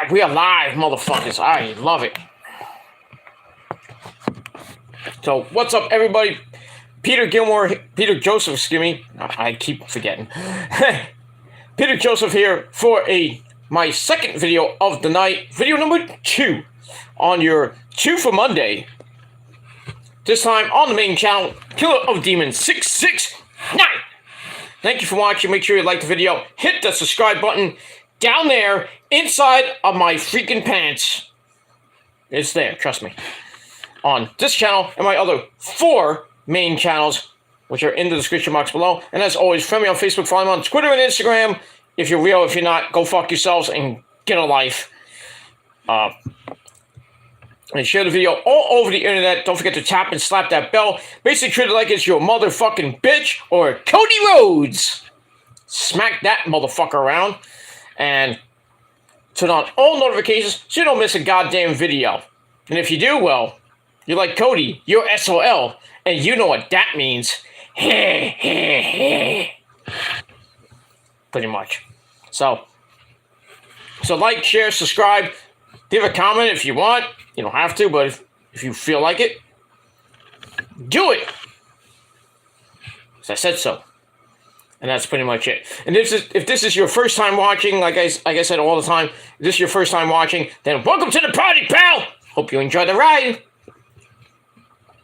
live. We are live, motherfuckers. I love it. So, what's up, everybody? Peter Joseph, excuse me. I keep forgetting. Peter Joseph here for my second video of the night. Video number 2 on your 2 for Monday. This time on the main channel, Killer of Demons 669. Thank you for watching. Make sure you like the video. Hit the subscribe button down there inside of my freaking pants. It's there, trust me. On this channel and my other 4 main channels, which are in the description box below. And as always, friend me on Facebook, follow me on Twitter and Instagram. If you're real, if you're not, go fuck yourselves and get a life. And share the video all over the internet. Don't forget to tap and slap that bell. Basically treat it like it's your motherfucking bitch or Cody Rhodes. Smack that motherfucker around. And turn on all notifications so you don't miss a goddamn video. And if you do, well, you're like Cody. You're SOL. And you know what that means. Pretty much. So like, share, subscribe. Leave a comment if you want. You don't have to, but if you feel like it, do it. Because I said so. And that's pretty much it. And if this is your first time watching, like I said all the time, if this is your first time watching, then welcome to the party, pal! Hope you enjoy the ride.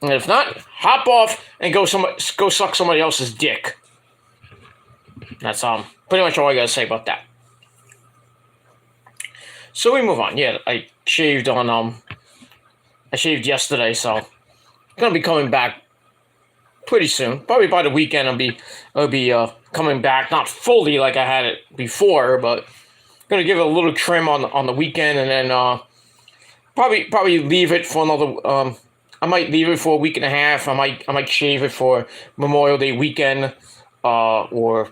And if not, hop off and go suck somebody else's dick. That's pretty much all I gotta say about that. So we move on. Yeah, I shaved yesterday, so I'm gonna be coming back pretty soon. Probably by the weekend I'll be coming back, not fully like I had it before, but gonna give it a little trim on the weekend, and then probably leave it for another. I might leave it for a week and a half. I might shave it for Memorial Day weekend, or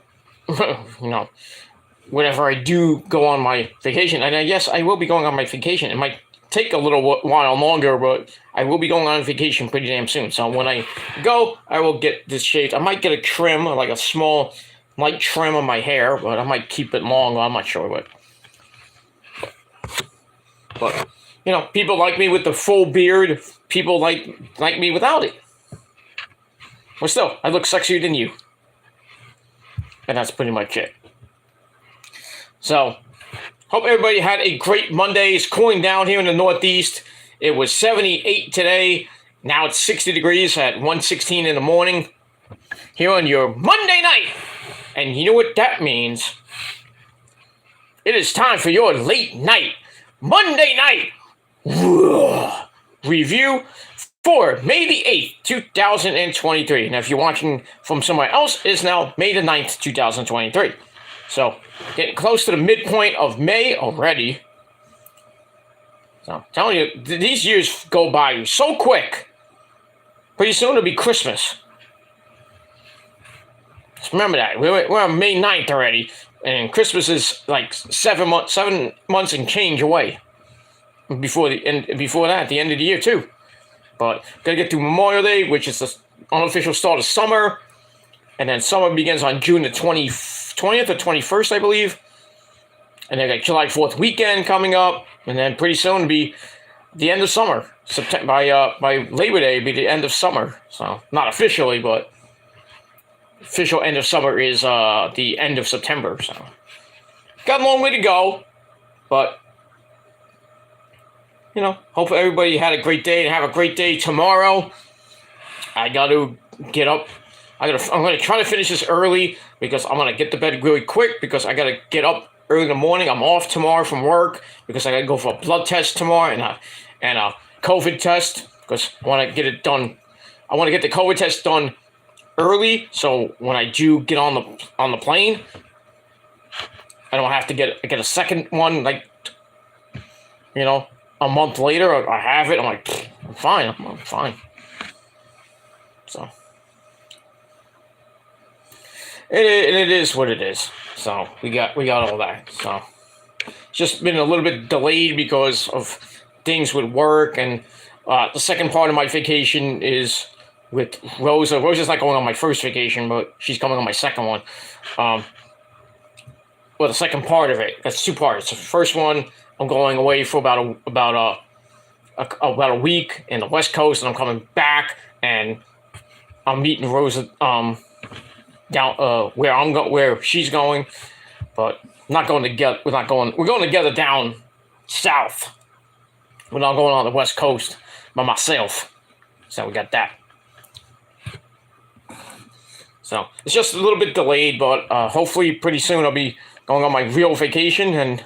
whenever I do go on my vacation. And yes, I will be going on my vacation. It might take a little while longer, but I will be going on vacation pretty damn soon. So when I go, I will get this shaved. I might get a trim, like a small light trim on my hair, but I might keep it long. I'm not sure, but people like me with the full beard. People like me without it. But still, I look sexier than you. And that's pretty much it. So, hope everybody had a great Monday. It's cooling down here in the Northeast. It was 78 today. Now it's 60 degrees at 1:16 in the morning. Here on your Monday night. And you know what that means? It is time for your late night, Monday night review for May the 8th, 2023. Now, if you're watching from somewhere else, it's now May the 9th, 2023. So, getting close to the midpoint of May already. So, I'm telling you, these years go by so quick. Pretty soon it'll be Christmas. Just remember that. We're on May 9th already, and Christmas is like 7 months and change away. Before that, the end of the year too. But gotta get through Memorial Day, which is the unofficial start of summer. And then summer begins on June the 20th or 21st, I believe. And then got July 4th weekend coming up. And then pretty soon it'll be the end of summer. By Labor Day, it'll be the end of summer. So, not officially, but official end of summer is the end of September. So, got a long way to go. But, hope everybody had a great day and have a great day tomorrow. I got to get up. I'm going to try to finish this early because I'm going to get to bed really quick because I got to get up early in the morning. I'm off tomorrow from work because I got to go for a blood test tomorrow and a COVID test because I want to get it done. I want to get the COVID test done early so when I do get on the plane, I don't have to get a second one a month later. I have it. I'm like, I'm fine. I'm fine. So. It is what it is. So we got all that. So it's just been a little bit delayed because of things with work, and the second part of my vacation is with Rosa. Rosa's not going on my first vacation, but she's coming on my second one. Well, the second part of it. That's 2 parts. The first one, I'm going away for about a week in the West Coast, and I'm coming back, and I'm meeting Rosa down where she's going, but not going together. We're going together down south. We're not going on the West Coast by myself. So we got that. So it's just a little bit delayed, but hopefully pretty soon I'll be going on my real vacation, and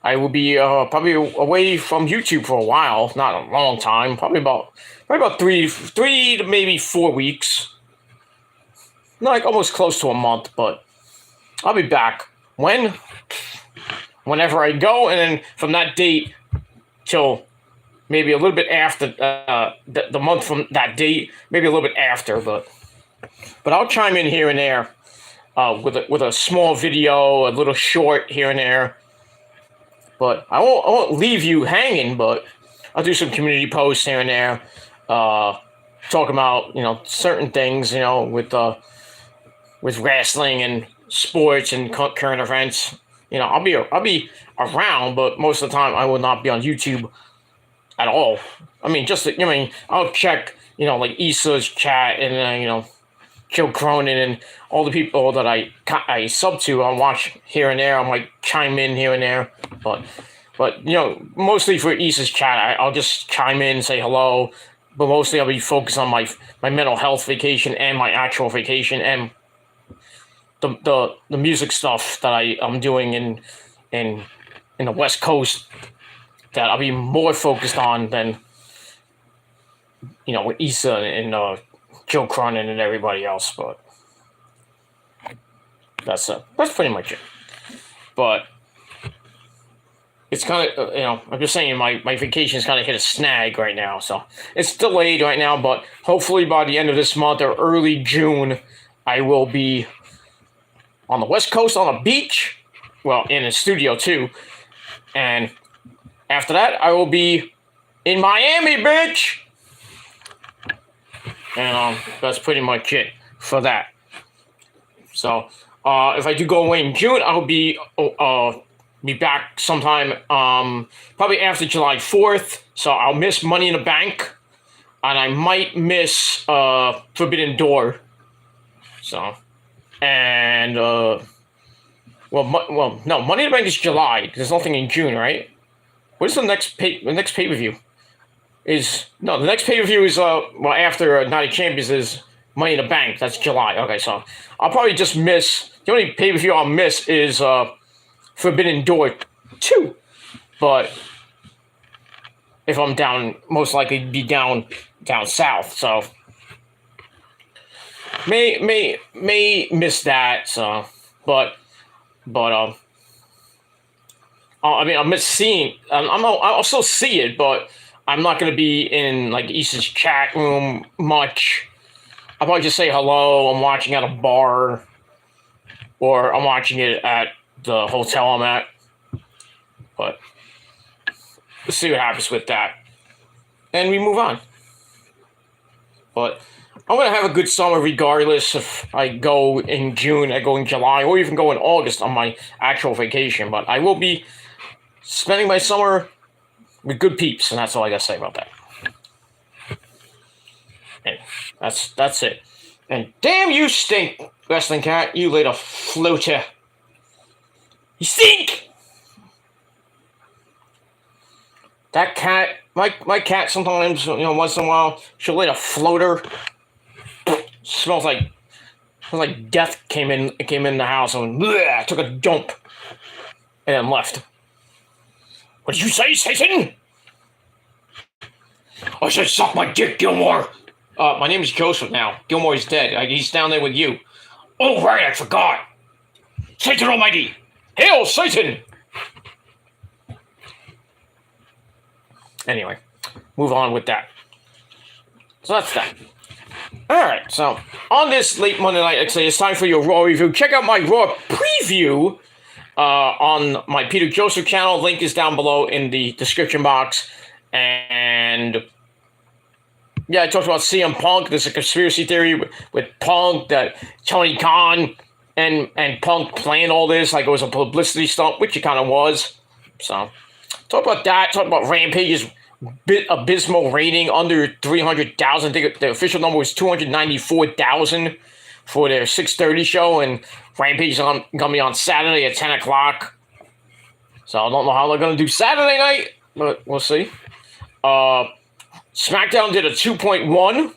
I will be probably away from YouTube for a while, not a long time, probably about three to maybe 4 weeks, like almost close to a month. But I'll be back whenever I go, and then from that date till maybe a little bit after the month from that date, maybe a little bit after, but I'll chime in here and there with a small video, a little short here and there. But I won't leave you hanging, but I'll do some community posts here and there, talk about, certain things, with wrestling and sports and current events. I'll be around, but most of the time I will not be on YouTube at all. I mean, I'll check, like Issa's chat and, Joe Cronin and all the people that I sub to. I'll watch here and there. I might chime in here and there, but mostly for Issa's chat, I'll just chime in, say hello. But mostly I'll be focused on my mental health vacation and my actual vacation and the music stuff that I'm doing in the West Coast that I'll be more focused on than with Issa and Joe Cronin and everybody else. But that's pretty much it. But it's kind of, I'm just saying my vacation's kind of hit a snag right now. So it's delayed right now, but hopefully by the end of this month or early June, I will be on the West Coast on a beach. Well, in a studio too. And after that, I will be in Miami, bitch. And that's pretty much it for that. So if I do go away in June, I'll be back sometime probably after July 4th. So I'll miss Money in the Bank, and I might miss Forbidden Door. So and no, Money in the Bank is July. There's nothing in June, right? What is the next pay-per-view? The next pay-per-view is after Night of Champions is Money in the Bank. That's July. Okay, so I'll probably just miss. The only pay-per-view I'll miss is Forbidden Door 2. But if I'm down, most likely be down south. So may miss that. So but I mean, I'll miss seeing. I'll still see it, but I'm not going to be in like Issa's chat room much. I'll probably just say hello. I'm watching at a bar, or I'm watching it at the hotel I'm at. But let's see what happens with that, and we move on. But I'm going to have a good summer regardless if I go in June, I go in July, or even go in August on my actual vacation. But I will be spending my summer with good peeps, and that's all I got to say about that. And that's it. And damn you stink, wrestling cat, you little floater. You stink! That cat, my cat sometimes, once in a while, she'll let a floater. Smells like death came in the house and bleh, took a dump and then left. What did you say, Satan? I said suck my dick, Gilmore. My name is Joseph now. Gilmore is dead. He's down there with you. Oh, right, I forgot. Satan Almighty. Hail, Satan! Anyway, move on with that. So that's that. Alright, so on this late Monday night, it's time for your Raw review. Check out my Raw preview on my Peter Joseph channel. Link is down below in the description box. And yeah, I talked about CM Punk. There's a conspiracy theory with Punk that Tony Khan and Punk planned all this like it was a publicity stunt, which it kind of was. So, talk about that. Talk about Rampage's abysmal rating, under 300,000. I think the official number was 294,000 for their 6:30 show, and Rampage is going to be on Saturday at 10 o'clock. So, I don't know how they're going to do Saturday night, but we'll see. SmackDown did a 2.1.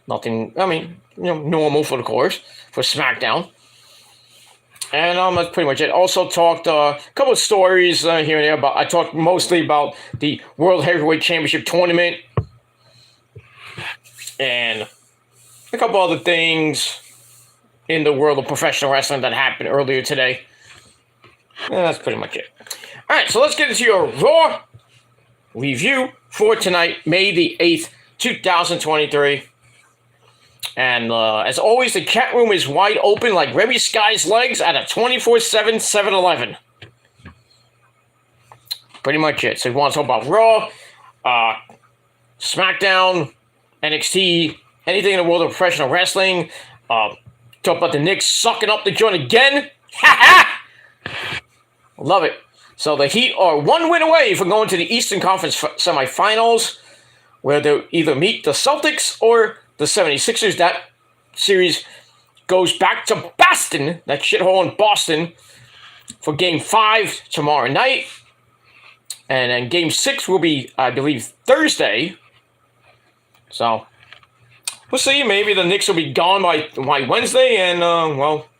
Nothing, I mean, normal for SmackDown. And that's pretty much it. Also talked a couple of stories here and there. But I talked mostly about the World Heavyweight Championship tournament and a couple other things in the world of professional wrestling that happened earlier today. And that's pretty much it. All right, so let's get into your Raw review for tonight, May the 8th, 2023. And as always, the chat room is wide open like Remy Sky's legs at a 24/7 7-Eleven. Pretty much it. So if you want to talk about Raw, SmackDown, NXT, anything in the world of professional wrestling, talk about the Knicks sucking up the joint again. Ha ha! Love it. So the Heat are one win away from going to the Eastern Conference semifinals, where they'll either meet the Celtics or the 76ers. That series goes back to Boston, that shithole in Boston, for Game 5 tomorrow night. And then Game 6 will be, I believe, Thursday. So, we'll see. Maybe the Knicks will be gone by Wednesday. And,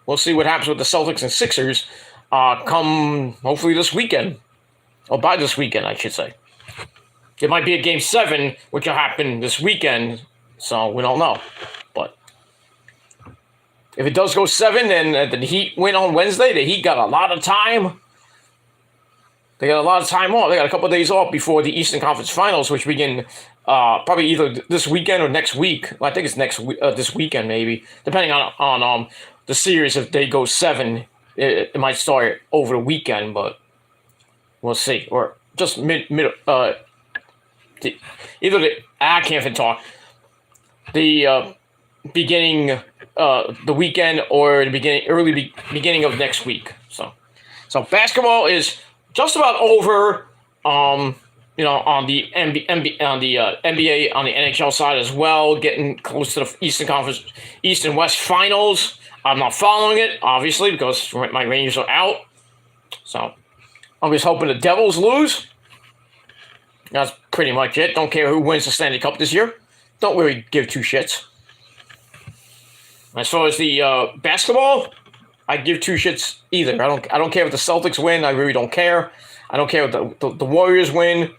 we'll see what happens with the Celtics and Sixers come, hopefully, this weekend. Or by this weekend, I should say. It might be a Game 7, which will happen this weekend. So, we don't know. But if it does go 7, then the Heat win on Wednesday. The Heat got a lot of time. They got a lot of time off. They got a couple of days off before the Eastern Conference Finals, which begin probably either this weekend or next week. Well, I think it's this weekend, maybe. Depending on the series, if they go 7, it might start over the weekend, but we'll see. Or just I can't even talk. The beginning, the weekend, or the early beginning of next week. So basketball is just about over. On the NBA, on the NHL side as well, getting close to the Eastern Conference, East and West Finals. I'm not following it, obviously, because my Rangers are out. So I'm just hoping the Devils lose. That's pretty much it. Don't care who wins the Stanley Cup this year. Don't really give two shits. As far as the basketball, I give two shits either. I don't care if the Celtics win. I really don't care. I don't care if the Warriors win.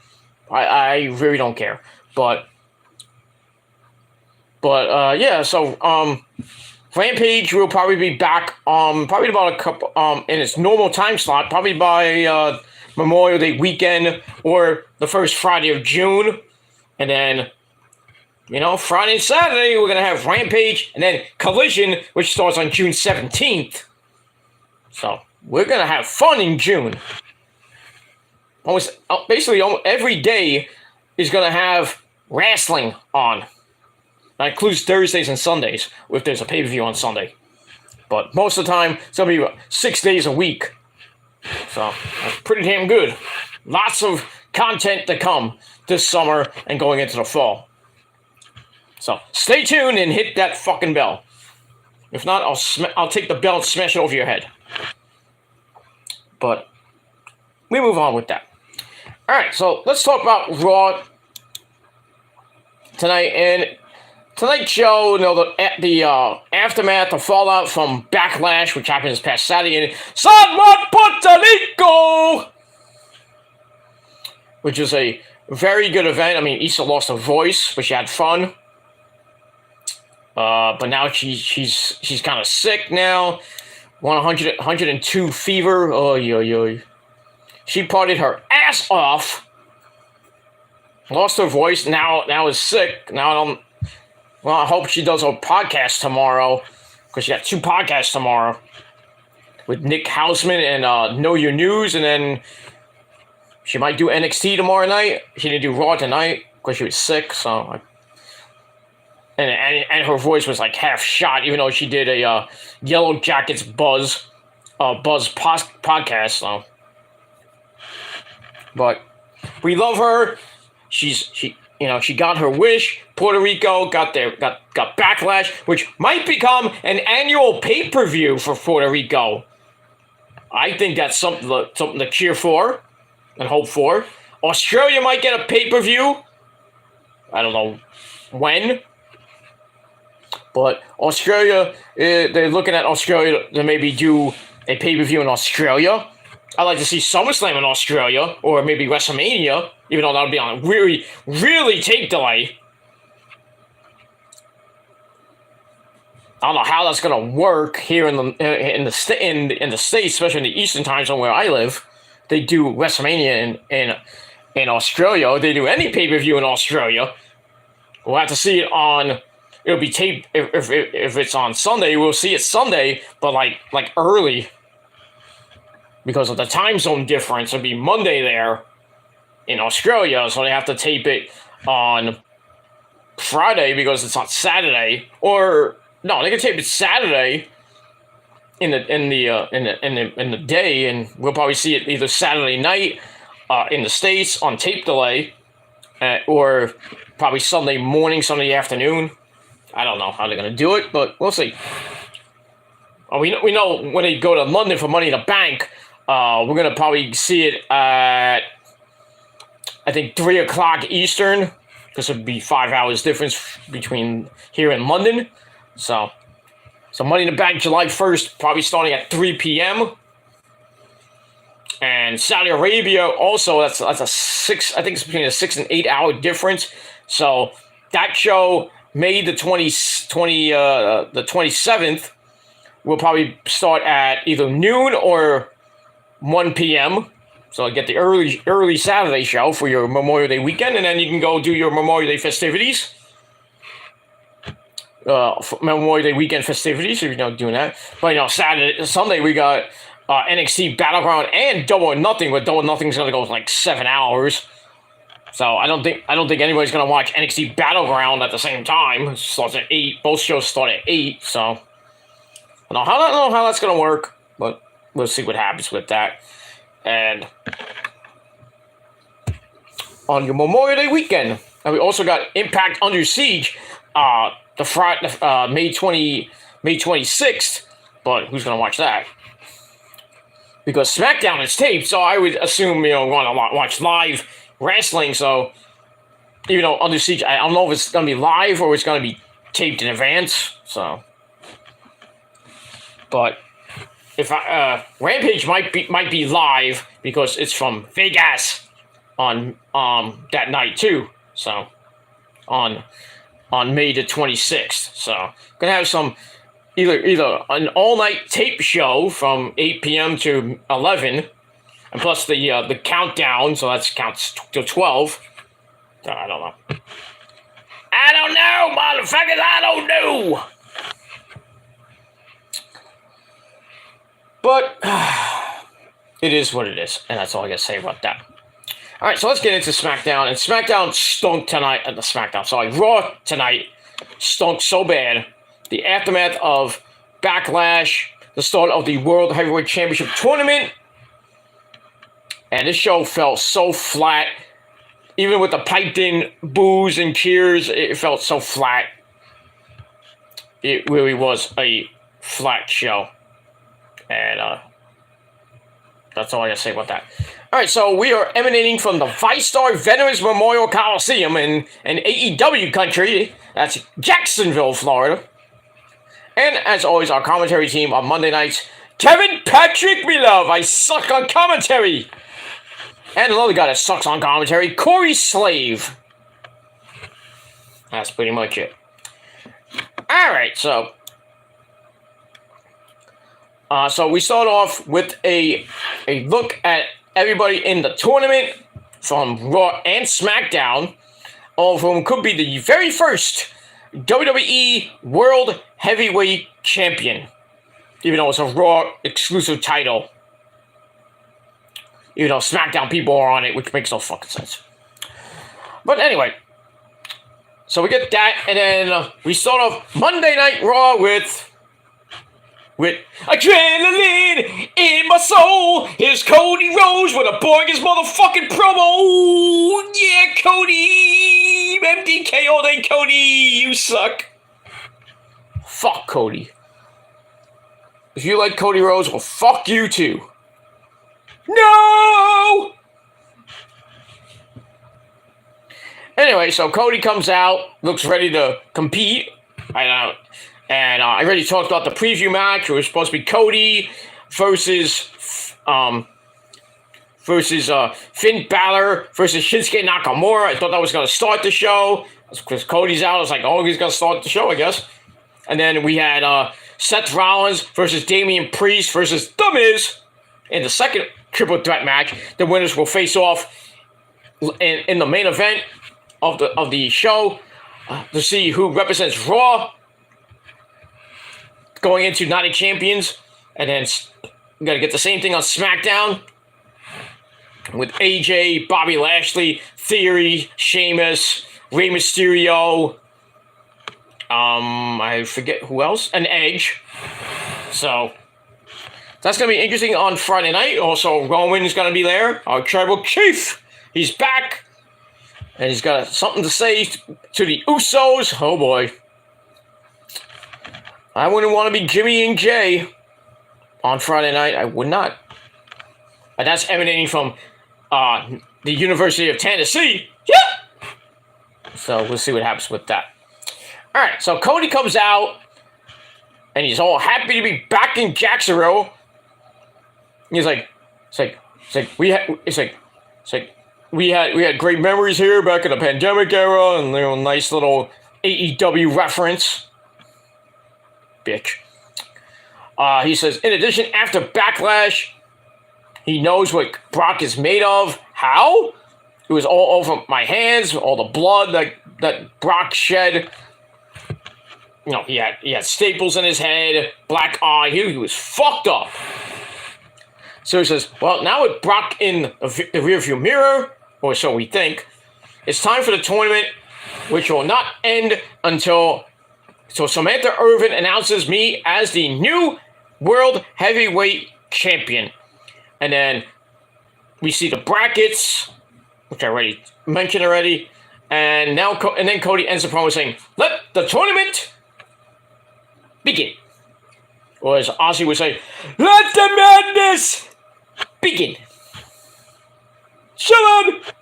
I really don't care. But yeah. So Rampage will probably be back. Probably about a couple. In its normal time slot. Probably by Memorial Day weekend or the first Friday of June, and then. Friday and Saturday, we're going to have Rampage and then Collision, which starts on June 17th. So, we're going to have fun in June. Basically, every day is going to have wrestling on. That includes Thursdays and Sundays, if there's a pay-per-view on Sunday. But most of the time, it's going to be 6 days a week. So, that's pretty damn good. Lots of content to come this summer and going into the fall. So, stay tuned and hit that fucking bell. If not, I'll take the bell and smash it over your head. But, we move on with that. Alright, so let's talk about Raw tonight. And tonight's show, the aftermath, the fallout from Backlash, which happened this past Saturday in San Juan, Puerto Rico! Which is a very good event. I mean, Issa lost her voice, but she had fun. But now she's kind of sick now. 102 fever. Oh. She partied her ass off. Lost her voice. Now is sick. Now I hope she does her podcast tomorrow, because she got 2 podcasts tomorrow with Nick Hausman and Know Your News, and then she might do NXT tomorrow night. She didn't do Raw tonight because she was sick. So. And her voice was like half shot, even though she did a Yellow Jackets Buzz podcast. So But we love her. She got her wish. Puerto Rico got Backlash, which might become an annual pay-per-view for Puerto Rico. I think that's something to cheer for and hope for. Australia might get a pay-per-view. I don't know when. But Australia, they're looking at Australia to maybe do a pay-per-view in Australia. I'd like to see SummerSlam in Australia, or maybe WrestleMania, even though that would be on a really, really tape delay. I don't know how that's gonna work here in the States, especially in the Eastern time zone where I live. They do WrestleMania in Australia. They do any pay-per-view in Australia. We'll have to see it on. It'll be taped if it's on Sunday. We'll see it Sunday, but like early because of the time zone difference. It'll be Monday there in Australia, so they have to tape it on Friday because it's on Saturday. Or no, they can tape it Saturday in the day, and we'll probably see it either Saturday night in the States on tape delay, or probably Sunday morning, Sunday afternoon. I don't know how they're going to do it, but we'll see. We know when they go to London for Money in the Bank, we're going to probably see it at, I think, 3 o'clock Eastern, because it would be 5 hours difference between here and London. So Money in the Bank, July 1st, probably starting at 3 p.m. And Saudi Arabia also, that's a 6, I think it's between a 6 and 8 hour difference. So that show, May the 27th, will probably start at either noon or 1 p.m. So I get the early Saturday show for your Memorial Day weekend, and then you can go do your Memorial Day festivities. Memorial Day weekend festivities, if you're not doing that. But Sunday we got NXT Battleground and Double or Nothing, but Double or Nothing's gonna go like 7 hours. So I don't think anybody's gonna watch NXT Battleground at the same time. It starts at 8. Both shows start at 8. So I don't know how that's gonna work, but we'll see what happens with that. And on your Memorial Day weekend, and we also got Impact Under Siege, the Friday, May 26th. But who's gonna watch that? Because SmackDown is taped, so I would assume want to watch live wrestling. So even though Under Siege, I don't know if it's gonna be live or it's gonna be taped in advance. So, but if Rampage might be live because it's from Vegas on that night too. So on May the 26th. So gonna have some either an all-night tape show from 8 p.m. to 11, and plus the countdown, so that counts to 12. I don't know. I don't know, motherfuckers, I don't know. But it is what it is, and that's all I gotta say about that. All right, so let's get into SmackDown. And SmackDown stunk tonight. Raw tonight stunk so bad. The aftermath of Backlash, the start of the World Heavyweight Championship tournament, and this show felt so flat. Even with the piped-in boos and cheers, it felt so flat. It really was a flat show. And that's all I gotta say about that. All right, so we are emanating from the ViStar Veterans Memorial Coliseum in AEW country. That's Jacksonville, Florida. And as always, our commentary team on Monday nights, Kevin Patrick, me love, I suck on commentary. And another guy that sucks on commentary, Corey Slave. That's pretty much it. All right, so we start off with a look at everybody in the tournament from Raw and SmackDown, all of whom could be the very first WWE World Heavyweight Champion, even though it's a Raw exclusive title. Even though SmackDown people are on it, which makes no fucking sense. But anyway, so we get that, and then we start off Monday Night Raw with with adrenaline in my soul. Here's Cody Rhodes with a bogus motherfucking promo. Yeah, Cody. MDK all day, Cody. You suck. Fuck Cody. If you like Cody Rhodes, well, fuck you too. No! Anyway, so Cody comes out, looks ready to compete. I already talked about the preview match. It was supposed to be Cody versus Finn Balor versus Shinsuke Nakamura. I thought that was going to start the show. Because Cody's out, I was like, oh, he's going to start the show, I guess. And then we had Seth Rollins versus Damian Priest versus The Miz in the second triple threat match. The winners will face off in the main event of the show to see who represents Raw going into Night of Champions. And then we got to get the same thing on SmackDown with AJ, Bobby Lashley, Theory, Sheamus, Rey Mysterio, I forget who else, and Edge. So that's going to be interesting on Friday night. Also, Roman's going to be there, our tribal chief. He's back, and he's got something to say to the Usos. Oh boy. I wouldn't want to be Jimmy and Jay on Friday night. I would not. And that's emanating from the University of Tennessee. Yeah. So we'll see what happens with that. All right. So Cody comes out, and he's all happy to be back in Jacksonville. He's like, we had great memories here back in the pandemic era, and nice little AEW reference. Bitch. He says, in addition, after Backlash, he knows what Brock is made of. How? It was all over my hands, all the blood that Brock shed. You know, he had staples in his head, black eye. He was fucked up. So he says, well, now with Brock in the rearview mirror, or so we think, it's time for the tournament, which will not end until Samantha Irvin announces me as the new World Heavyweight Champion. And then we see the brackets, which I already mentioned already. And then Cody ends the promo saying, let the tournament begin. Or as Ozzy would say, let the madness begin. Shut up!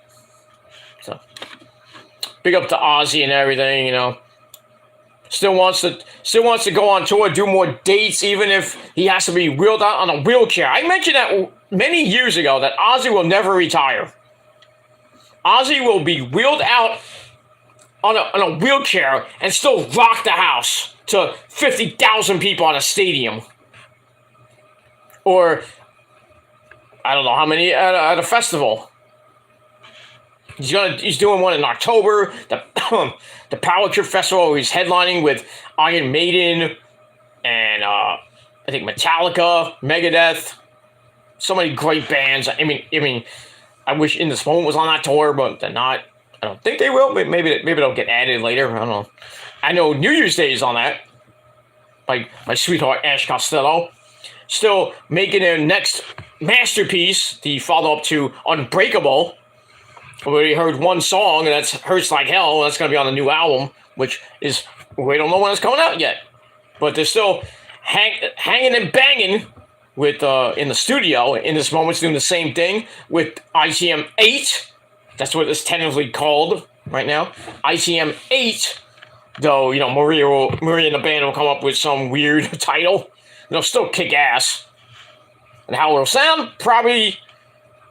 So, big up to Ozzy and everything, you know. Still wants to go on tour, do more dates, even if he has to be wheeled out on a wheelchair. I mentioned that many years ago that Ozzy will never retire. Ozzy will be wheeled out on a wheelchair and still rock the house to 50,000 people on a stadium. Or, I don't know how many at a festival. He's doing one in October, the Power Trip Festival. He's headlining with Iron Maiden and I think Metallica, Megadeth. So many great bands. I mean, I wish In This Moment was on that tour, but they're not. I don't think they will. But maybe they'll get added later. I don't know. I know New Year's Day is on that. Like my sweetheart Ash Costello, still making their next masterpiece, the follow-up to Unbreakable. We already heard one song, and that's Hurts Like Hell. That's going to be on the new album, which is, we don't know when it's coming out yet. But they're still hanging and banging with in the studio. In This Moment's doing the same thing with ITM 8. That's what it's tentatively called right now. ITM 8. Though, you know, Maria and the band will come up with some weird title. They'll still kick ass. And how it'll sound? Probably,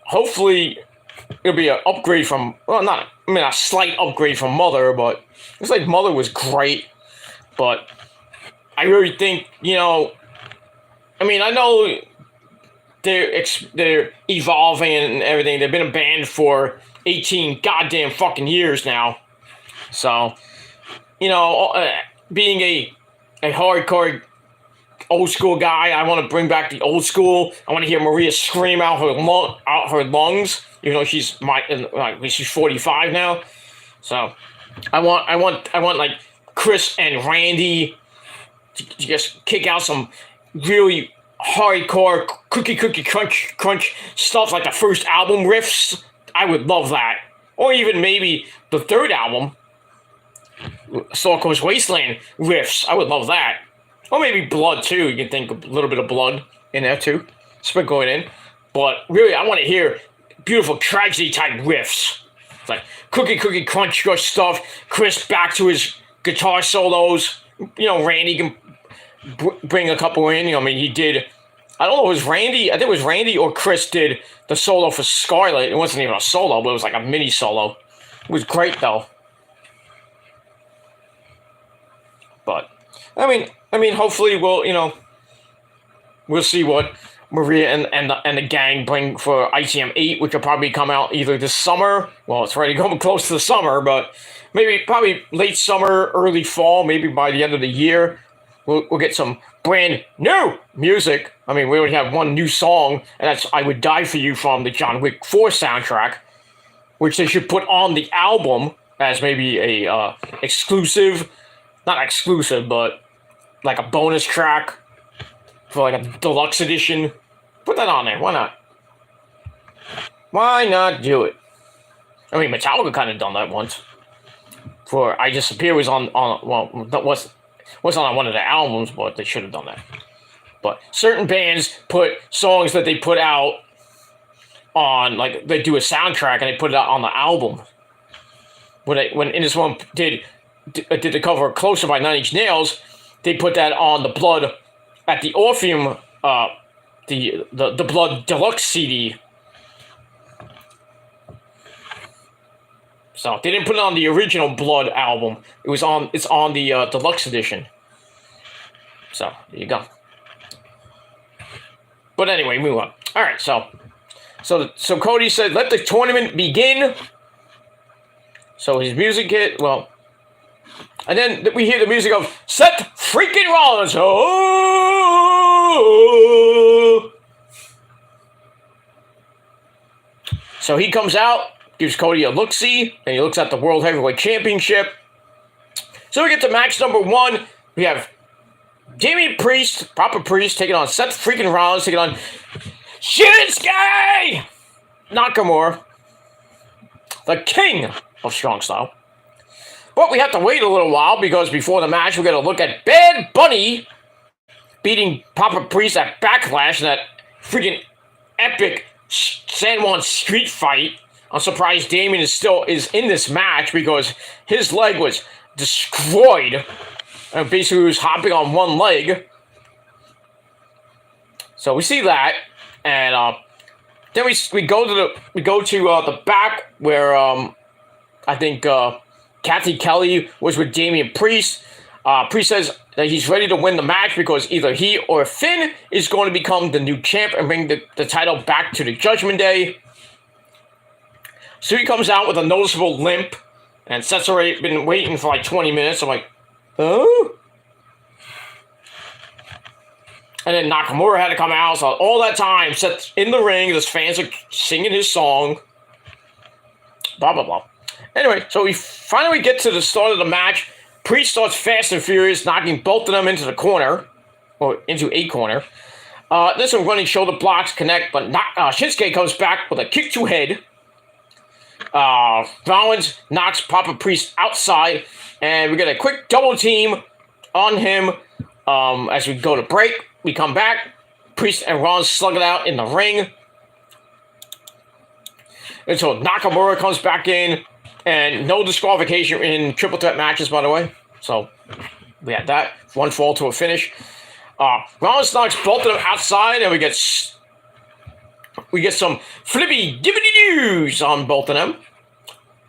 hopefully, it'll be an upgrade from, well, a slight upgrade from Mother, but it's like Mother was great. But I really think, you know, I mean, I know they're evolving and everything. They've been a band for 18 goddamn fucking years now. So, you know, being a hardcore old school guy, I want to bring back the old school. I want to hear Maria scream out her lungs, even though she's 45 now. So I want like Chris and Randy to just kick out some really hardcore cookie crunch stuff like the first album riffs, I would love that. Or even maybe the third album, Star Coast Wasteland riffs. I would love that. Or maybe Blood too. You can think a little bit of Blood in there too. Sprinkle it in. But really, I want to hear beautiful tragedy type riffs. It's like cookie crunch stuff. Chris back to his guitar solos. Randy can bring a couple in. I mean, he did. I don't know. It was Randy. I think it was Randy or Chris did the solo for Scarlet. It wasn't even a solo, but it was like a mini solo. It was great though. But I mean, hopefully we'll see what Maria and the gang bring for ICM 8, which will probably come out either this summer. Well, it's already coming close to the summer, but probably late summer, early fall. Maybe by the end of the year, we'll get some brand new music. I mean, we already have one new song, and that's "I Would Die for You" from the John Wick 4 soundtrack, which they should put on the album as maybe a exclusive. Not exclusive, but like a bonus track for like a deluxe edition. Put that on there. Why not? Why not do it? I mean, Metallica kind of done that once. For I Disappear was on that wasn't on one of the albums, but they should have done that. But certain bands put songs that they put out on, like they do a soundtrack and they put it out on the album. When In This One did the cover Closer by 9 Inch Nails, they put that on the Blood at the Orpheum, the Blood Deluxe CD. So they didn't put it on the original Blood album. It's on the deluxe edition. So there you go. But anyway, move on. All right, so Cody said, "Let the tournament begin." So his music hit, well. And then we hear the music of Seth freaking Rollins. Oh! So he comes out, gives Cody a look-see, and he looks at the World Heavyweight Championship. So we get to match number 1. We have Damian Priest, Papa Priest, taking on Seth freaking Rollins, taking on Shinsuke Nakamura, the king of strong style. But we have to wait a little while because before the match, we're going to look at Bad Bunny beating Papa Priest at Backlash in that freaking epic San Juan street fight. I'm surprised Damien is in this match because his leg was destroyed. And basically he was hopping on one leg. So we see that. And then we go to the back where I think Kathy Kelly was with Damian Priest. Priest says that he's ready to win the match because either he or Finn is going to become the new champ and bring the title back to the Judgment Day. So he comes out with a noticeable limp, and Seth's already been waiting for like 20 minutes. I'm like, oh? And then Nakamura had to come out. So all that time, Seth's in the ring. His fans are singing his song. Blah, blah, blah. Anyway, so we finally get to the start of the match. Priest starts fast and furious, knocking both of them into the corner, or into a corner. There's some running shoulder blocks connect, but Shinsuke comes back with a kick to head. Rollins knocks Papa Priest outside, and we get a quick double team on him. As we go to break, we come back. Priest and Rollins slug it out in the ring. And so Nakamura comes back in. And no disqualification in triple threat matches, by the way. So we had that. One fall to a finish. Rollins knocks both of them outside, and we get some flippy dippity doos on both of them.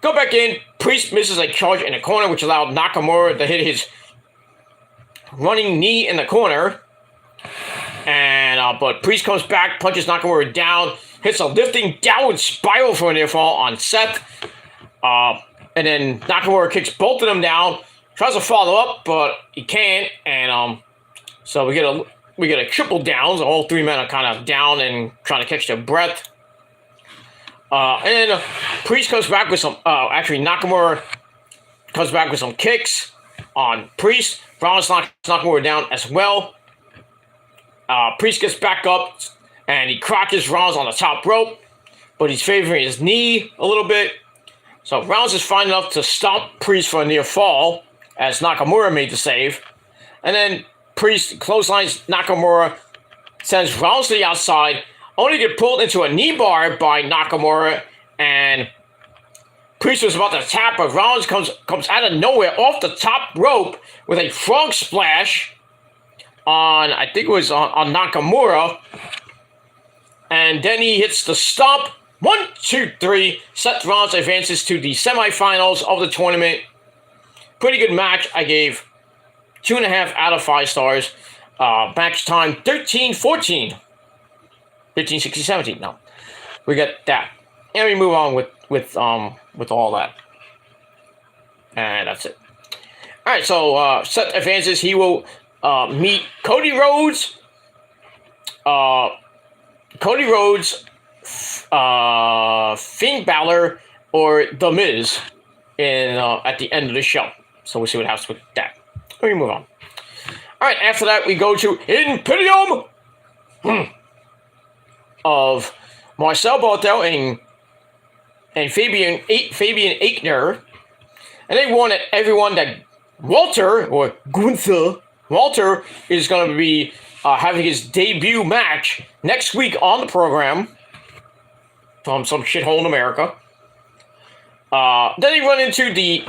Go back in. Priest misses a charge in the corner, which allowed Nakamura to hit his running knee in the corner. And but Priest comes back, punches Nakamura down, hits a lifting downward spiral for a near fall on Seth. And then Nakamura kicks both of them down, tries to follow up, but he can't. And so we get a triple down. So all three men are kind of down and trying to catch their breath. And then Priest comes back with some. Actually, Nakamura comes back with some kicks on Priest. Rollins knocks Nakamura down as well. Priest gets back up, and he crotches Rollins on the top rope, but he's favoring his knee a little bit. So Rollins is fine enough to stomp Priest for a near fall, as Nakamura made the save. And then Priest clotheslines Nakamura, sends Rollins to the outside, only to get pulled into a knee bar by Nakamura, and Priest was about to tap, but Rollins comes out of nowhere off the top rope with a frog splash on, I think it was on Nakamura. And then he hits the stomp. 1, 2, 3. Seth Rollins advances to the semifinals of the tournament. Pretty good match. I gave 2.5 out of 5 stars. Match time 13-14. 15-16-17. No. We got that. And we move on with all that. And that's it. Alright, so Seth advances. He will meet Cody Rhodes. Finn Balor, or The Miz at the end of the show. So we'll see what happens with that. Let me move on. Alright, after that we go to Imperium of Marcel Barthel and Fabian Aichner. And they warned everyone that Walter is going to be having his debut match next week on the program from some shithole in America. Then they run into the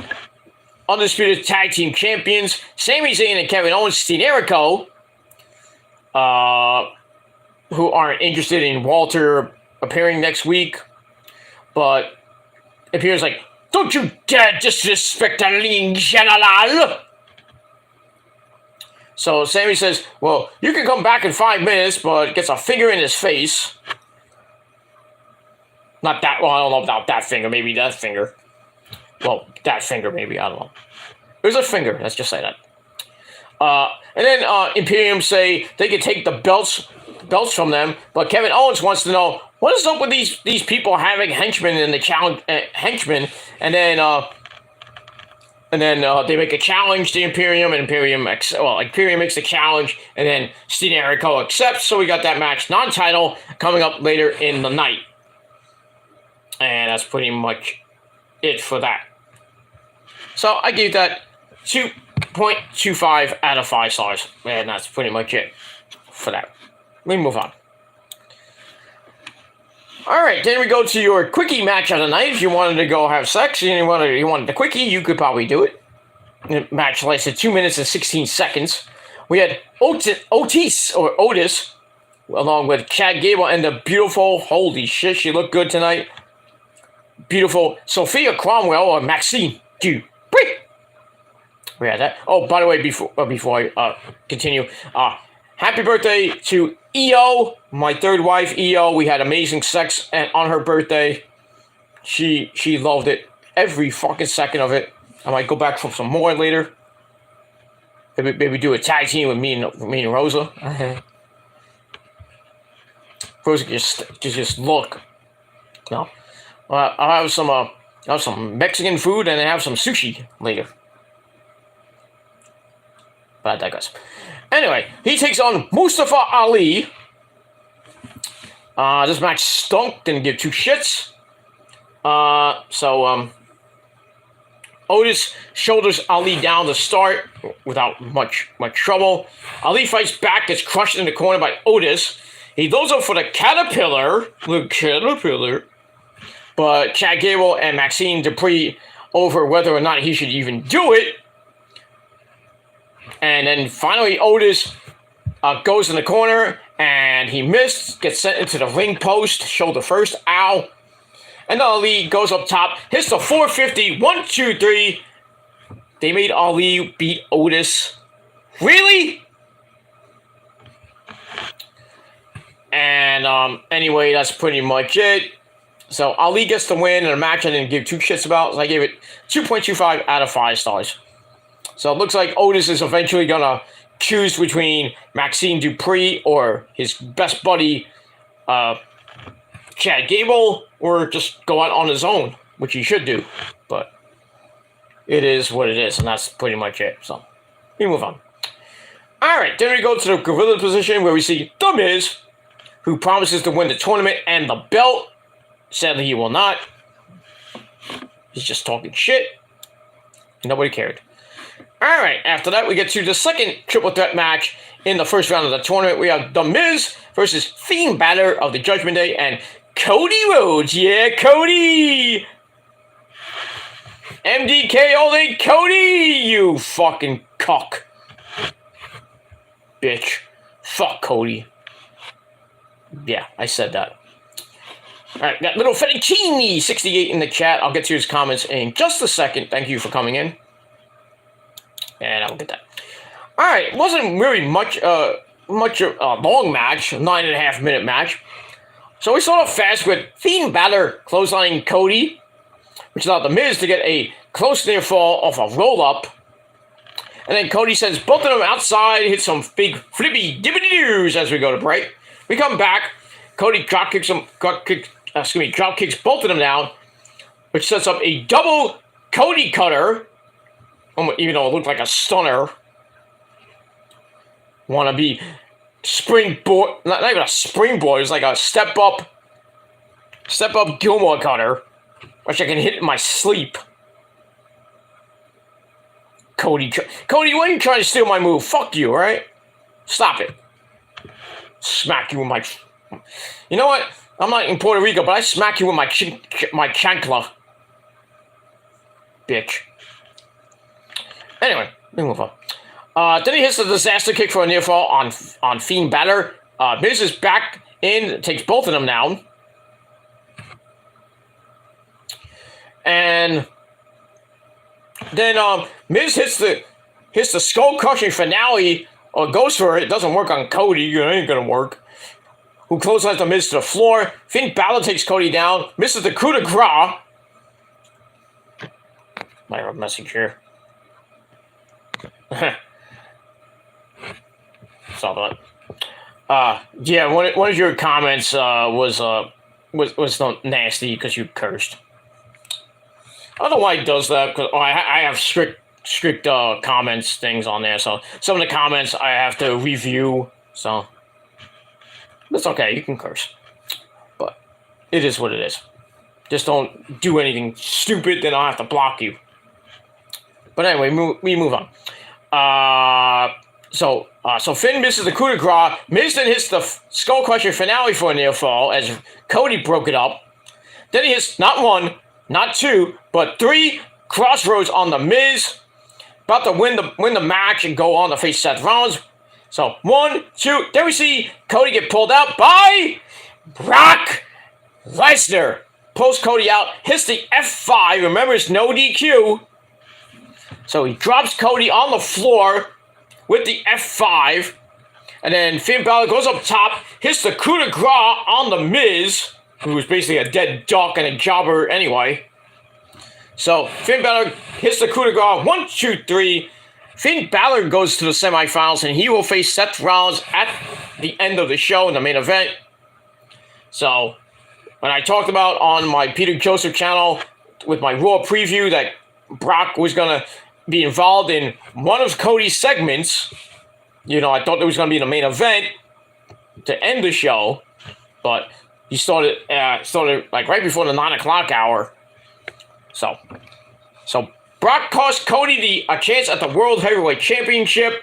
Undisputed Tag Team Champions, Sami Zayn and Kevin Owens, Dean Jericho, who aren't interested in Walter appearing next week, but it appears like, don't you dare disrespect the Ring General! So Sammy says, well, you can come back in 5 minutes, but gets a finger in his face. Not that, well, I don't know about that finger, maybe that finger. Well, that finger, maybe, I don't know. It was a finger, let's just say that. And then Imperium say they can take the belts from them, but Kevin Owens wants to know, what is up with these people having henchmen in the challenge, henchmen, and then they make a challenge to Imperium, and Imperium makes the challenge, and then Dean Jericho accepts, so we got that match, non-title, coming up later in the night. And that's pretty much it for that. So I gave that 2.25 out of 5 stars, and that's pretty much it for that. Let me move on. Alright, then we go to your quickie match of the night. If you wanted to go have sex and you wanted the quickie, you could probably do it. The match lasted 2 minutes and 16 seconds. We had Otis, along with Chad Gable and the beautiful, holy shit, she looked good tonight, beautiful Sophia Cromwell, or Maxine Dupree. We had that. Oh, by the way, before I continue, happy birthday to EO, my third wife, EO. We had amazing sex on her birthday. She loved it. Every fucking second of it. I might go back for some more later. Maybe do a tag team with me and Rosa. Rosa just look. No. I'll have some Mexican food and have some sushi later. But I digress. Anyway, he takes on Mustafa Ali. This match stunk, didn't give 2 shits. Otis shoulders Ali down to start without much trouble. Ali fights back, gets crushed in the corner by Otis. He goes up for the Caterpillar. But Chad Gable and Maxine Dupree over whether or not he should even do it. And then finally Otis goes in the corner and he missed, gets sent into the ring post, shoulder first, ow. And then Ali goes up top, hits the 450, 1, 2, 3. They made Ali beat Otis. Really? And anyway, that's pretty much it. So Ali gets the win in a match I didn't give 2 shits about. So I gave it 2.25 out of 5 stars. So it looks like Otis is eventually going to choose between Maxine Dupree or his best buddy, Chad Gable, or just go out on his own, which he should do. But it is what it is, and that's pretty much it. So we move on. Alright, then we go to the gorilla position where we see The Miz, who promises to win the tournament and the belt. Sadly, he will not. He's just talking shit. Nobody cared. Alright, after that, we get to the second triple threat match in the first round of the tournament. We have The Miz versus Fiend Balor of the Judgment Day and Cody Rhodes. Yeah, Cody! MDK all day, Cody! You fucking cock. Bitch. Fuck Cody. Yeah, I said that. Alright, got little Fettuccine 68 in the chat. I'll get to his comments in just a second. Thank you for coming in. And I'll get that. Alright, wasn't really much a long match, 9.5 minute match. So we started off fast with Fiend Balor clotheslining Cody, which allowed The Miz to get a close near fall off a roll up. And then Cody sends both of them outside, hits some big flippy dippity doos as we go to break. We come back. Cody drop kicks both of them down, which sets up a double Cody cutter, even though it looked like a stunner. Wannabe springboard, not even a springboard, it's like a step up Gilmore cutter, which I can hit in my sleep. Cody, when are you trying to steal my move? Fuck you, alright? Stop it. Smack you with my... You know what? I'm not in Puerto Rico, but I smack you with my chancla. Bitch. Anyway, let me move on. Then he hits the disaster kick for a near fall on Fiend Balor. Miz is back in, takes both of them down. And then Miz hits the skull crushing finale, or goes for it. It doesn't work on Cody. It ain't gonna work. Who clotheslines the Miz to the floor. Finn Balor takes Cody down. Misses the coup de grace. I have a message here. Saw that. Yeah, one of your comments was not nasty because you cursed. I don't know why he does that, because I have strict comments things on there, so some of the comments I have to review, so that's okay, you can curse. But it is what it is. Just don't do anything stupid, then I'll have to block you. But anyway, we move on. So Finn misses the coup de grace. Miz then hits the skull crusher finale for a near fall as Cody broke it up. Then he hits not one, not two, but three crossroads on the Miz. About to win the match and go on to face Seth Rollins. So 1, 2. Then we see Cody get pulled out by Brock Lesnar. Pulls Cody out, hits the F5. Remember, it's no DQ. So he drops Cody on the floor with the F5. And then Finn Balor goes up top, hits the coup de grace on the Miz, who was basically a dead duck and a jobber anyway. So Finn Balor hits the coup de grace. 1, 2, 3. Finn Balor goes to the semifinals, and he will face Seth Rollins at the end of the show in the main event. So when I talked about on my Peter Joseph channel with my Raw preview that Brock was going to be involved in one of Cody's segments, you know, I thought it was going to be the main event to end the show, but he started like right before the 9 o'clock hour. So Brock cost Cody a chance at the World Heavyweight Championship.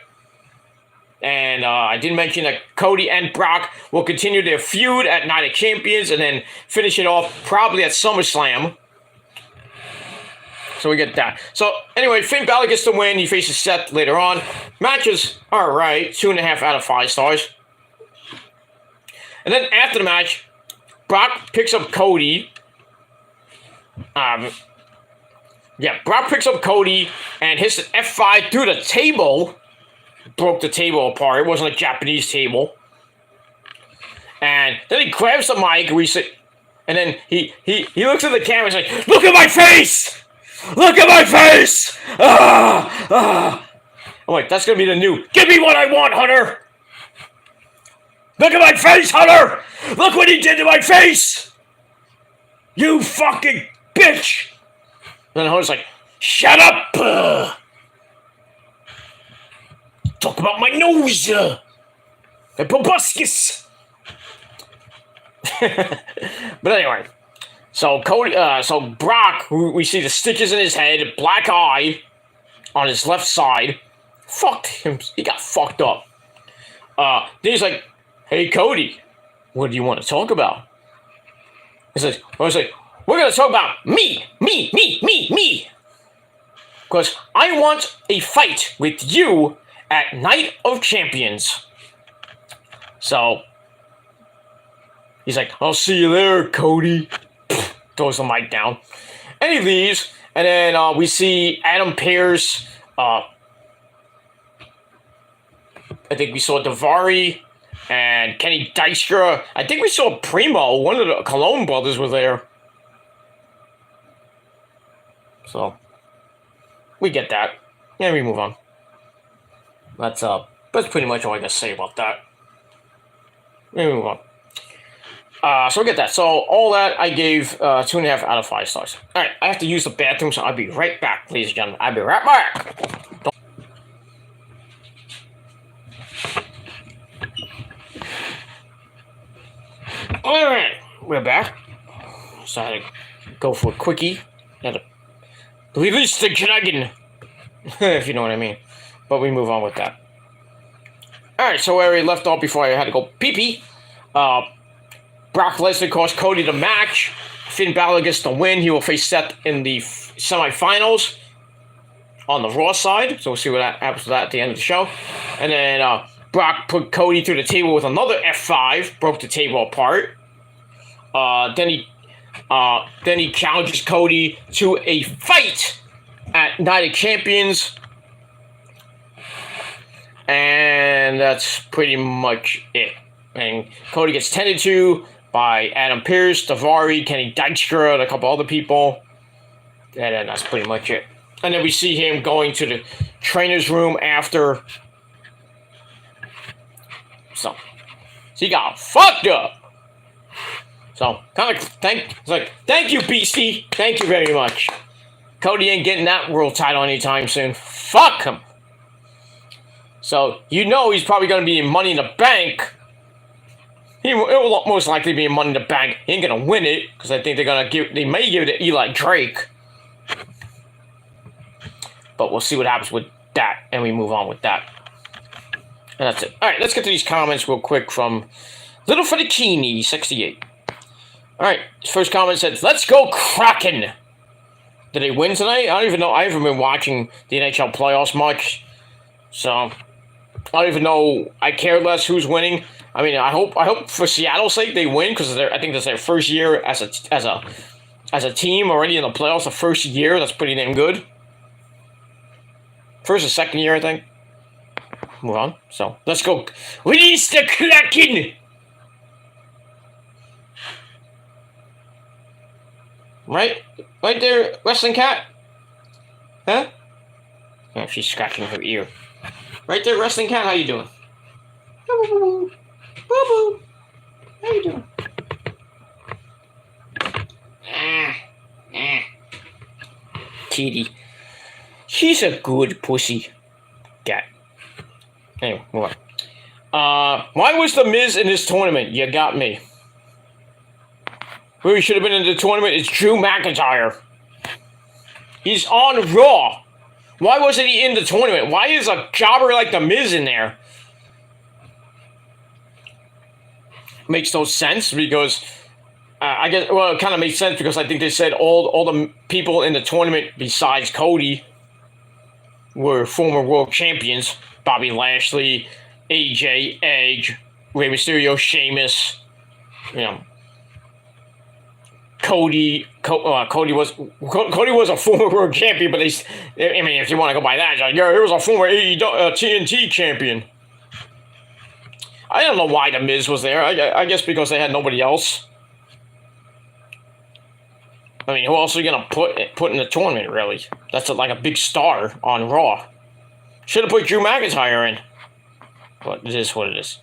And I did mention that Cody and Brock will continue their feud at Night of Champions and then finish it off probably at SummerSlam. So we get that. So anyway, Finn Balor gets the win. He faces Seth later on. Matches are alright. 2.5 out of 5 stars. And then after the match, Brock picks up Cody. Brock picks up Cody and hits an F5 through the table. Broke the table apart. It wasn't a Japanese table. And then he grabs the mic, and then he looks at the camera and he's like, "Look at my face! Look at my face! I'm like, that's gonna be the new, give me what I want, Hunter! Look at my face, Hunter! Look what he did to my face! You fucking bitch!" And then Hunter's like, "Shut up!" Talk about my nose! My proboscis! But anyway, so so Brock, we see the stitches in his head, black eye on his left side. Fucked him. He got fucked up. Then he's like, "Hey Cody, what do you want to talk about?" He says, "We're gonna talk about me. Because I want a fight with you at Night of Champions." So he's like, "I'll see you there, Cody." Throws the mic down. And he leaves. And then we see Adam Pearce. I think we saw Daivari and Kenny Dykstra. I think we saw Primo. One of the Cologne brothers was there. So we get that. And we move on. That's pretty much all I got to say about that. We move on. So we get that. So all that I gave 2.5 out of 5 stars. Alright, I have to use the bathroom, so I'll be right back, ladies and gentlemen. I'll be right back. Alright, we're back. So I had to go for a quickie. I had to release the dragon. If you know what I mean. But we move on with that. Alright, so where we left off before I had to go pee-pee. Brock Lesnar cost Cody the match. Finn Balor gets the win. He will face Seth in the semifinals on the Raw side. So we'll see what happens to that at the end of the show. And then Brock put Cody through the table with another F5. Broke the table apart. Then he challenges Cody to a fight at Night of Champions. And that's pretty much it. And Cody gets tended to by Adam Pearce, Daivari, Kenny Dykstra, and a couple other people. And then that's pretty much it. And then we see him going to the trainer's room after. So he got fucked up. So thank you, Beastie. Thank you very much. Cody ain't getting that world title anytime soon. Fuck him. So you know he's probably gonna be in Money in the Bank. It will most likely be in Money in the Bank. He ain't gonna win it because I think they may give it to Eli Drake. But we'll see what happens with that, and we move on with that. And that's it. All right, let's get to these comments real quick from Little Fettuccine 68. All right, his first comment said, "Let's go Kraken." Did they win tonight? I don't even know. I haven't been watching the NHL playoffs much, so I don't even know. I care less who's winning. I mean, I hope for Seattle's sake they win because I think that's their first year as a team already in the playoffs. The first year, that's pretty damn good. First or second year, I think. Move on. So let's go. Release the Kraken. Right there, Wrestling Cat. Huh? Yeah, she's scratching her ear. Right there, Wrestling Cat. How you doing? Boo boo. How you doing? Kitty. She's a good pussy cat. Anyway, move on. Why was The Miz in this tournament? You got me. Who should have been in the tournament is Drew McIntyre. He's on Raw. Why wasn't he in the tournament? Why is a jobber like The Miz in there? Makes no sense because I guess, well, it kind of makes sense because I think they said all the people in the tournament besides Cody were former world champions. Bobby Lashley, AJ, Edge, Rey Mysterio, Sheamus, you know. Cody was a former world champion, but I mean, if you want to go by that, like, yeah, he was a former TNT champion. I don't know why The Miz was there. I guess because they had nobody else. I mean, who else are you gonna put in the tournament? Really, that's like a big star on Raw. Should have put Drew McIntyre in, but it is what it is.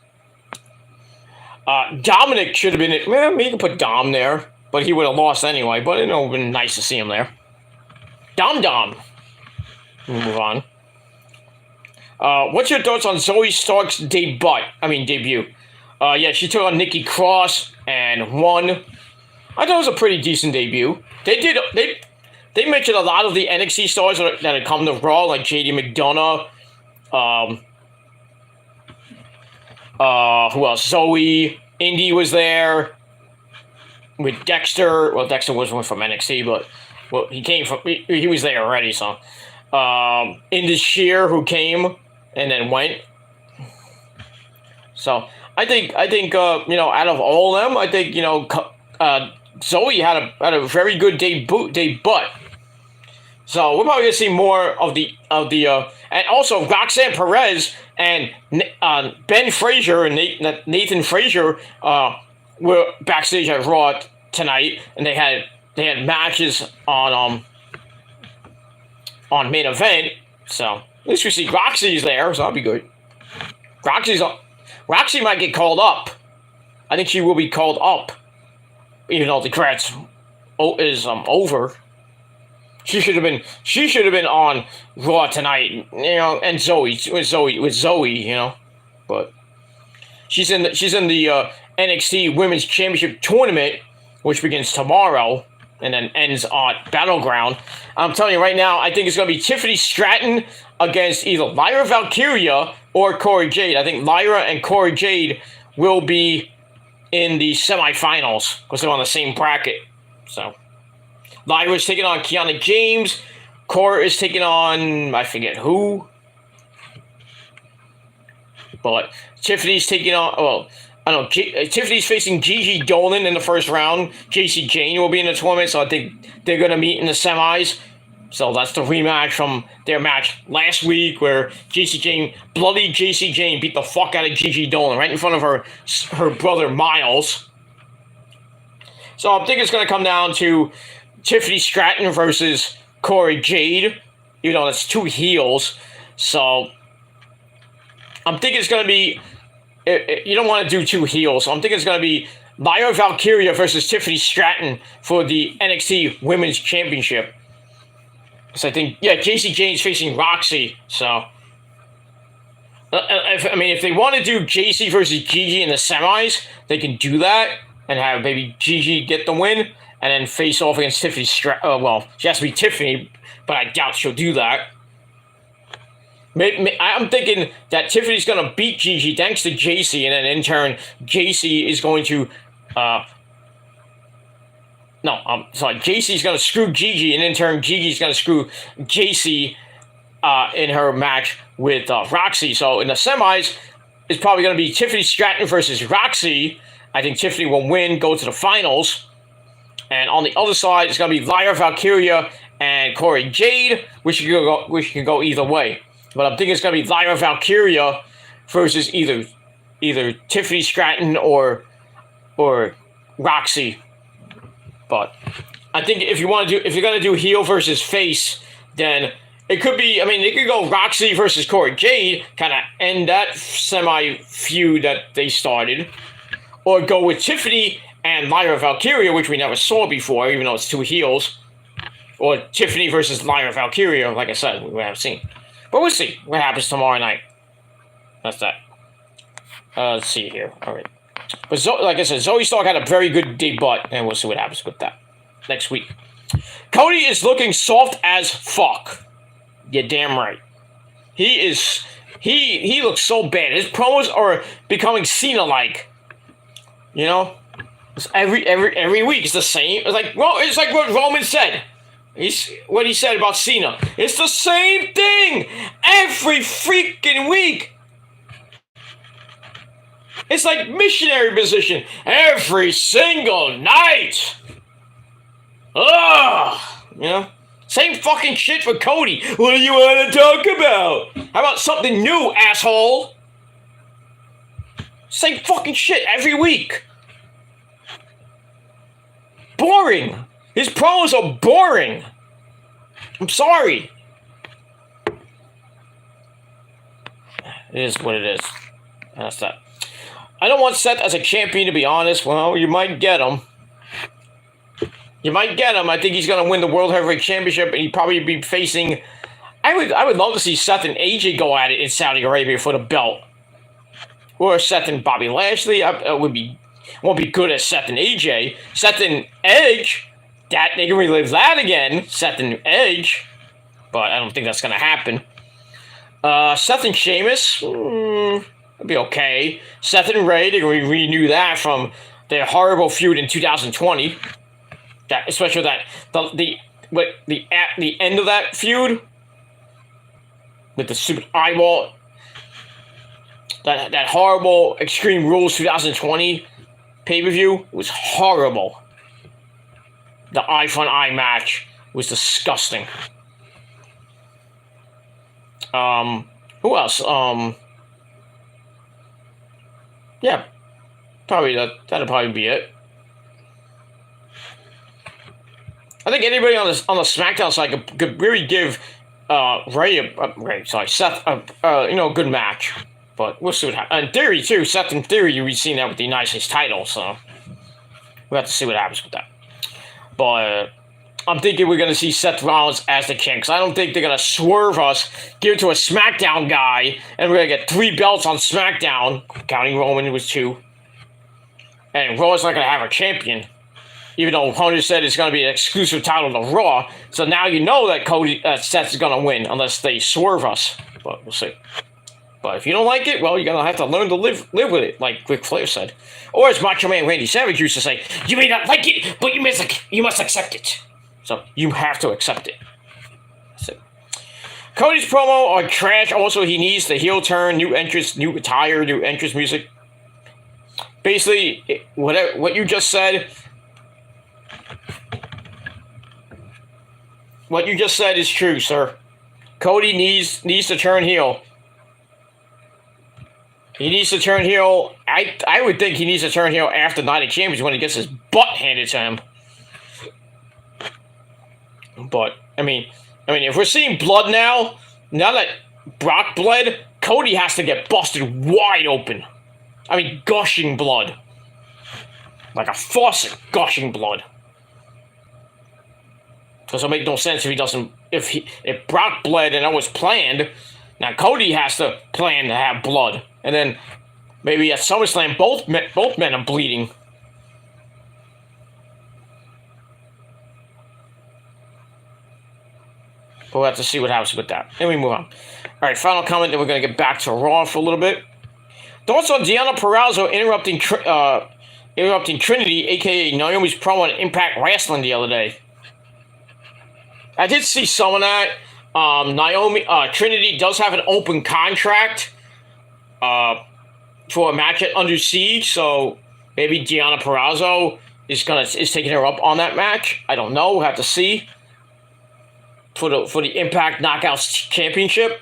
Dominic should have been in. Well, you can put Dom there. But he would have lost anyway. But it would have been nice to see him there. Dom. We'll move on. What's your thoughts on Zoe Stock'S debut? Yeah, she took on Nikki Cross and won. I thought it was a pretty decent debut. They mentioned a lot of the NXT stars that had come to Raw, like JD McDonough. Who else? Zoe. Indy was there with Dexter. Well, Dexter wasn't from NXT, but he came from. He was there already. So, Indus Sheer, who came and then went. So I think out of all of them, I think Zoe had a very good debut. So we're probably gonna see more of the and also Roxanne Perez and Ben Frazier and Nathan Frazier were backstage at Raw tonight, and they had matches on main event. So at least we see Roxy's there, so that'll be good. Roxy might get called up. I think she will be called up, even though the credits is over. She should have been on Raw tonight, and Zoe, but she's in the NXT Women's Championship tournament, which begins tomorrow and then ends on Battleground. I'm telling you right now, I think it's going to be Tiffany Stratton against either Lyra Valkyria or Corey Jade. I think Lyra and Corey Jade will be in the semifinals because they're on the same bracket. So Lyra's taking on Kiana James. Cora is taking on, I forget who. But Tiffany's taking on, Tiffany's facing Gigi Dolan in the first round. JC Jane will be in the tournament, so I think they're going to meet in the semis. So that's the rematch from their match last week where bloody JC Jane beat the fuck out of Gigi Dolan right in front of her brother Miles. So I think it's going to come down to Tiffany Stratton versus Corey Jade, even though that's two heels. So I'm thinking it's going to be, you don't want to do two heels, so I'm thinking it's going to be Lyra Valkyria versus Tiffany Stratton for the NXT Women's Championship. So I think, JC Jane's facing Roxy, so if they want to do JC versus Gigi in the semis, they can do that and have maybe Gigi get the win and then face off against Tiffany Stratton. She has to be Tiffany, but I doubt she'll do that. I'm thinking that Tiffany's going to beat Gigi thanks to JC, and then in turn, JC is going to... JC's going to screw Gigi, and in turn, Gigi's going to screw JC in her match with Roxy. So in the semis, it's probably going to be Tiffany Stratton versus Roxy. I think Tiffany will win, go to the finals. And on the other side, it's going to be Lyra Valkyria and Corey Jade, which can go either way. But I'm thinking it's going to be Lyra Valkyria versus either Tiffany Stratton or Roxy. But I think if you're going to do heel versus face, then it could be. They could go Roxy versus Corey Jade, kind of end that semi feud that they started, or go with Tiffany and Lyra Valkyria, which we never saw before, even though it's two heels, or Tiffany versus Lyra Valkyria. Like I said, we haven't seen. But we'll see what happens tomorrow night. That's that. Let's see here. All right. But like I said, Zoe Stark had a very good debut, and we'll see what happens with that next week. Cody is looking soft as fuck. You're damn right. He looks so bad. His promos are becoming Cena-like. It's every week it's the same. It's like what Roman said. What he said about Cena. It's the same thing every freaking week. It's like missionary position every single night. Ugh. Same fucking shit for Cody. What do you want to talk about? How about something new, asshole? Same fucking shit every week. Boring. His promos are boring. I'm sorry. It is what it is. That's that. I don't want Seth as a champion, to be honest. Well, you might get him. I think he's going to win the World Heavyweight Championship, and he'd probably be facing I would love to see Seth and AJ go at it in Saudi Arabia for the belt, or Seth and Bobby Lashley. Won't be good as Seth and AJ. Seth and Edge, that they can relive that again. Seth and Edge, but I don't think that's gonna happen. Seth and Sheamus, it'd be okay. Seth and Ray, they can renew that from their horrible feud in 2020. That, especially that the end of that feud with the stupid eyeball. That horrible Extreme Rules 2020 pay-per-view was horrible. The eye for an eye match was disgusting. Who else? Yeah, probably that'll probably be it. I think anybody on the SmackDown side could really give Seth a good match. But we'll see what happens. In theory, too, Seth in theory, we've seen that with the United States title, so we'll have to see what happens with that. But I'm thinking we're going to see Seth Rollins as the champ, because I don't think they're going to swerve us, give it to a SmackDown guy, and we're going to get 3 belts on SmackDown, counting Roman, it was 2. And Raw's not going to have a champion, even though Hunter said it's going to be an exclusive title to Raw. So now you know that Seth is going to win, unless they swerve us. But we'll see. But if you don't like it, well, you're going to have to learn to live with it, like Ric Flair said. Or as Macho Man Randy Savage used to say, you may not like it, but you must accept it. So you have to accept it. That's it. Cody's promo are trash. Also, he needs the heel turn, new entrance, new attire, new entrance music. Basically, what you just said... What you just said is true, sir. Cody needs to turn heel. He needs to turn heel. I would think he needs to turn heel after Night of Champions when he gets his butt handed to him. But I mean, if we're seeing blood now that Brock bled, Cody has to get busted wide open. I mean, gushing blood, like a faucet gushing blood. Because it'll make no sense if he doesn't. If Brock bled and that was planned, now Cody has to plan to have blood. And then maybe at SummerSlam, both men are bleeding. But we'll have to see what happens with that. And we move on. All right, final comment, then we're going to get back to Raw for a little bit. Thoughts on Deonna Purrazzo interrupting Trinity, a.k.a. Naomi's promo on Impact Wrestling the other day. I did see some of that. Trinity does have an open contract for a match at Under Siege, so maybe Deonna Purrazzo is taking her up on that match. I don't know. We'll have to see for the Impact Knockouts Championship.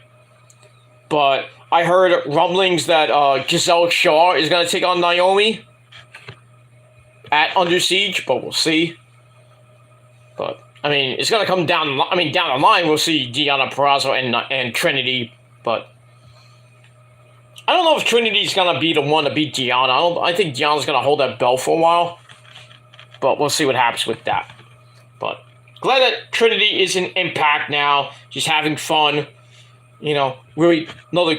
But I heard rumblings that Giselle Shaw is going to take on Naomi at Under Siege, but we'll see. But I mean, it's going to come down. Down the line, we'll see Deonna Purrazzo and Trinity, but I don't know if Trinity's going to be the one to beat Deonna. I think Deonna's going to hold that belt for a while, but we'll see what happens with that. But glad that Trinity is in Impact now. She's having fun. Really another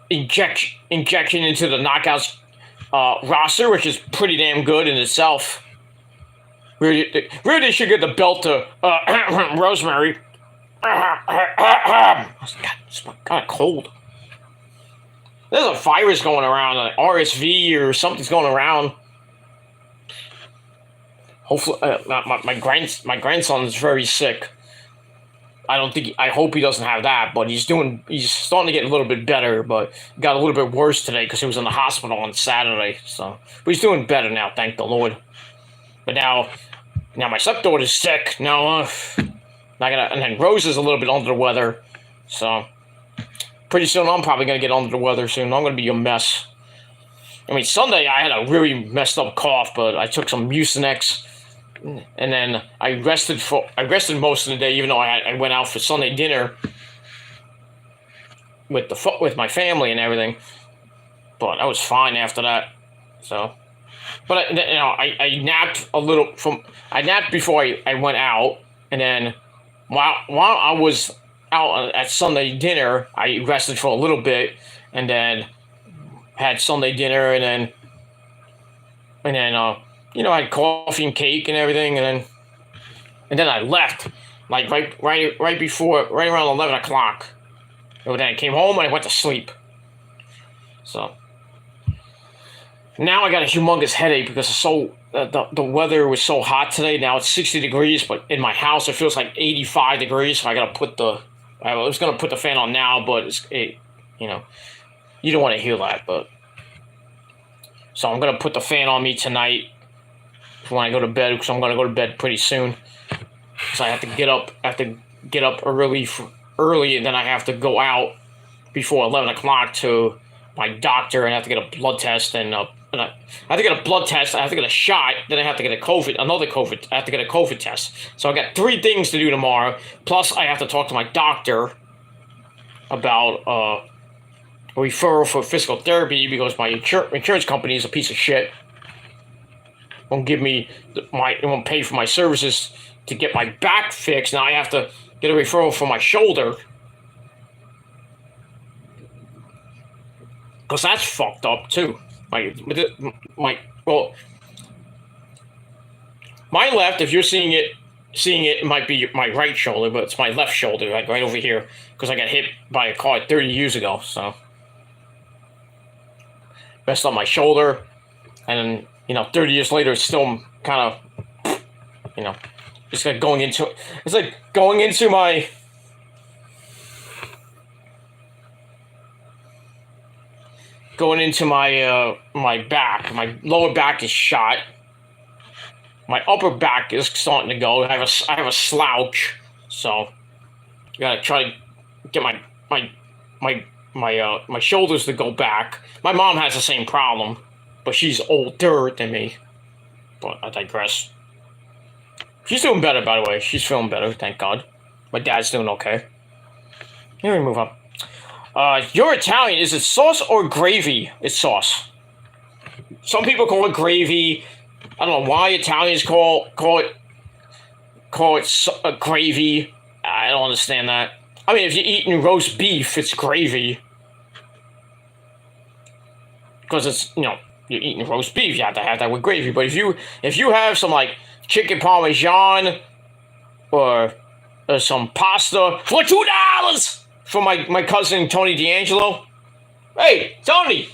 injection into the Knockouts roster, which is pretty damn good in itself. Really, they should get the belt to Rosemary. God, it's kind of cold. There's a virus going around, like RSV or something's going around. Hopefully, my grandson's very sick. I hope he doesn't have that, but he's starting to get a little bit better, but got a little bit worse today because he was in the hospital on Saturday. So, but he's doing better now, thank the Lord. But now my stepdaughter's sick. Now, and then Rose is a little bit under the weather. So, pretty soon I'm probably going to get under the weather soon. I'm going to be a mess. Sunday I had a really messed up cough, but I took some Mucinex, and then I rested most of the day, even though I went out for Sunday dinner with my family and everything. But I was fine after that. So. But I napped a little I napped before I went out, and then while I was out at Sunday dinner. I rested for a little bit, and then had Sunday dinner, and then I had coffee and cake and everything, and then I left, like right around 11 o'clock. And then I came home and I went to sleep. So now I got a humongous headache because it's the weather was so hot today. Now it's 60 degrees, but in my house it feels like 85 degrees. So I was gonna put the fan on now, but you don't want to hear that, but. So I'm gonna put the fan on me tonight when I go to bed, because I'm gonna go to bed pretty soon. So I have to get up. Early, and then I have to go out before 11 o'clock to my doctor, and I have to get a blood test, and I have to get a blood test. I have to get a shot. Then I have to get another COVID. I have to get a COVID test. So I got 3 things to do tomorrow. Plus, I have to talk to my doctor about a referral for physical therapy, because my insurance company is a piece of shit. Won't give me it won't pay for my services to get my back fixed. Now I have to get a referral for my shoulder, because that's fucked up too. My left, if you're seeing it might be my right shoulder, but it's my left shoulder, like right over here, because I got hit by a car 30 years ago. So messed up my shoulder, and 30 years later, it's still kind of, it's like going into my my back. My lower back is shot. My upper back is starting to go. I have a slouch, so I gotta try to get my shoulders to go back. My mom has the same problem, but she's older than me. But I digress. She's doing better, by the way. She's feeling better, thank God. My dad's doing okay. Let me move on. You're Italian. Is it sauce or gravy? It's sauce. Some people call it gravy. I don't know why Italians call it gravy. I don't understand that. I mean, if you're eating roast beef, it's gravy. Because it's, you're eating roast beef, you have to have that with gravy. But if you have some, like, chicken parmesan or some pasta for $2 for my cousin Tony D'Angelo. Hey, Tony!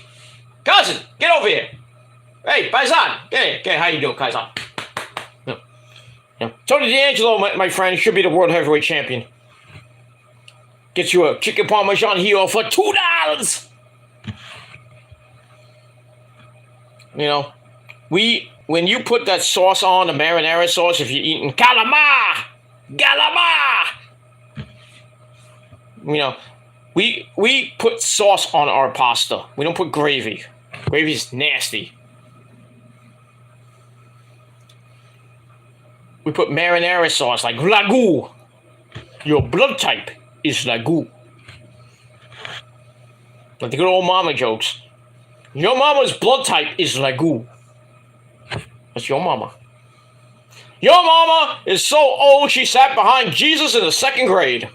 Cousin, get over here! Hey, Paisan! Get here. How you doing, Paisan? Tony D'Angelo, my friend, should be the world heavyweight champion. Get you a chicken parmesan here for $2! When you put that sauce on, the marinara sauce, if you're eating calamar, we put sauce on our pasta. We don't put gravy. Gravy's nasty. We put marinara sauce, like ragu. Your blood type is ragu. Like the good old mama jokes. Your mama's blood type is ragu. That's your mama. Your mama is so old she sat behind Jesus in the 2nd grade.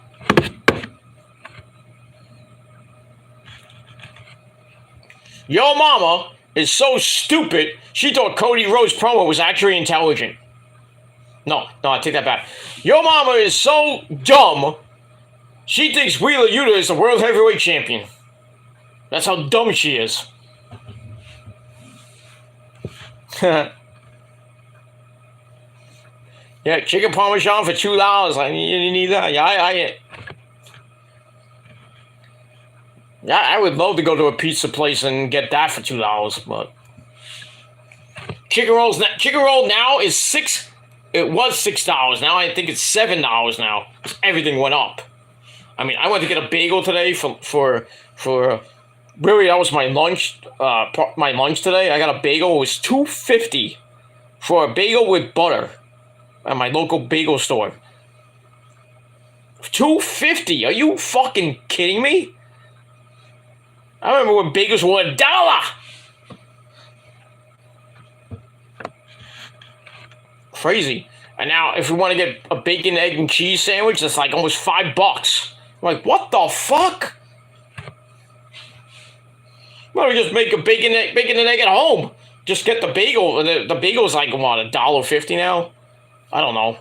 Your mama is so stupid she thought Cody Rhodes' promo was actually intelligent. No, I take that back. Your mama is so dumb she thinks Wheeler Yuta is the world heavyweight champion. That's how dumb she is. Yeah, chicken parmesan for $2. You need that. Yeah, I would love to go to a pizza place and get that for $2, but chicken roll now is $6. It was $6. Now I think it's $7 now. Everything went up. I mean, I went to get a bagel today for really, that was my lunch. My lunch today. I got a bagel. It was $2.50 for a bagel with butter at my local bagel store. $2.50? Are you fucking kidding me? I remember when bagels were $1. Crazy. And now, if we want to get a bacon, egg, and cheese sandwich, that's like almost $5. I'm like, what the fuck? Why don't we just make a bacon and egg at home? Just get the bagel. The bagel's like, what, $1.50 now? I don't know.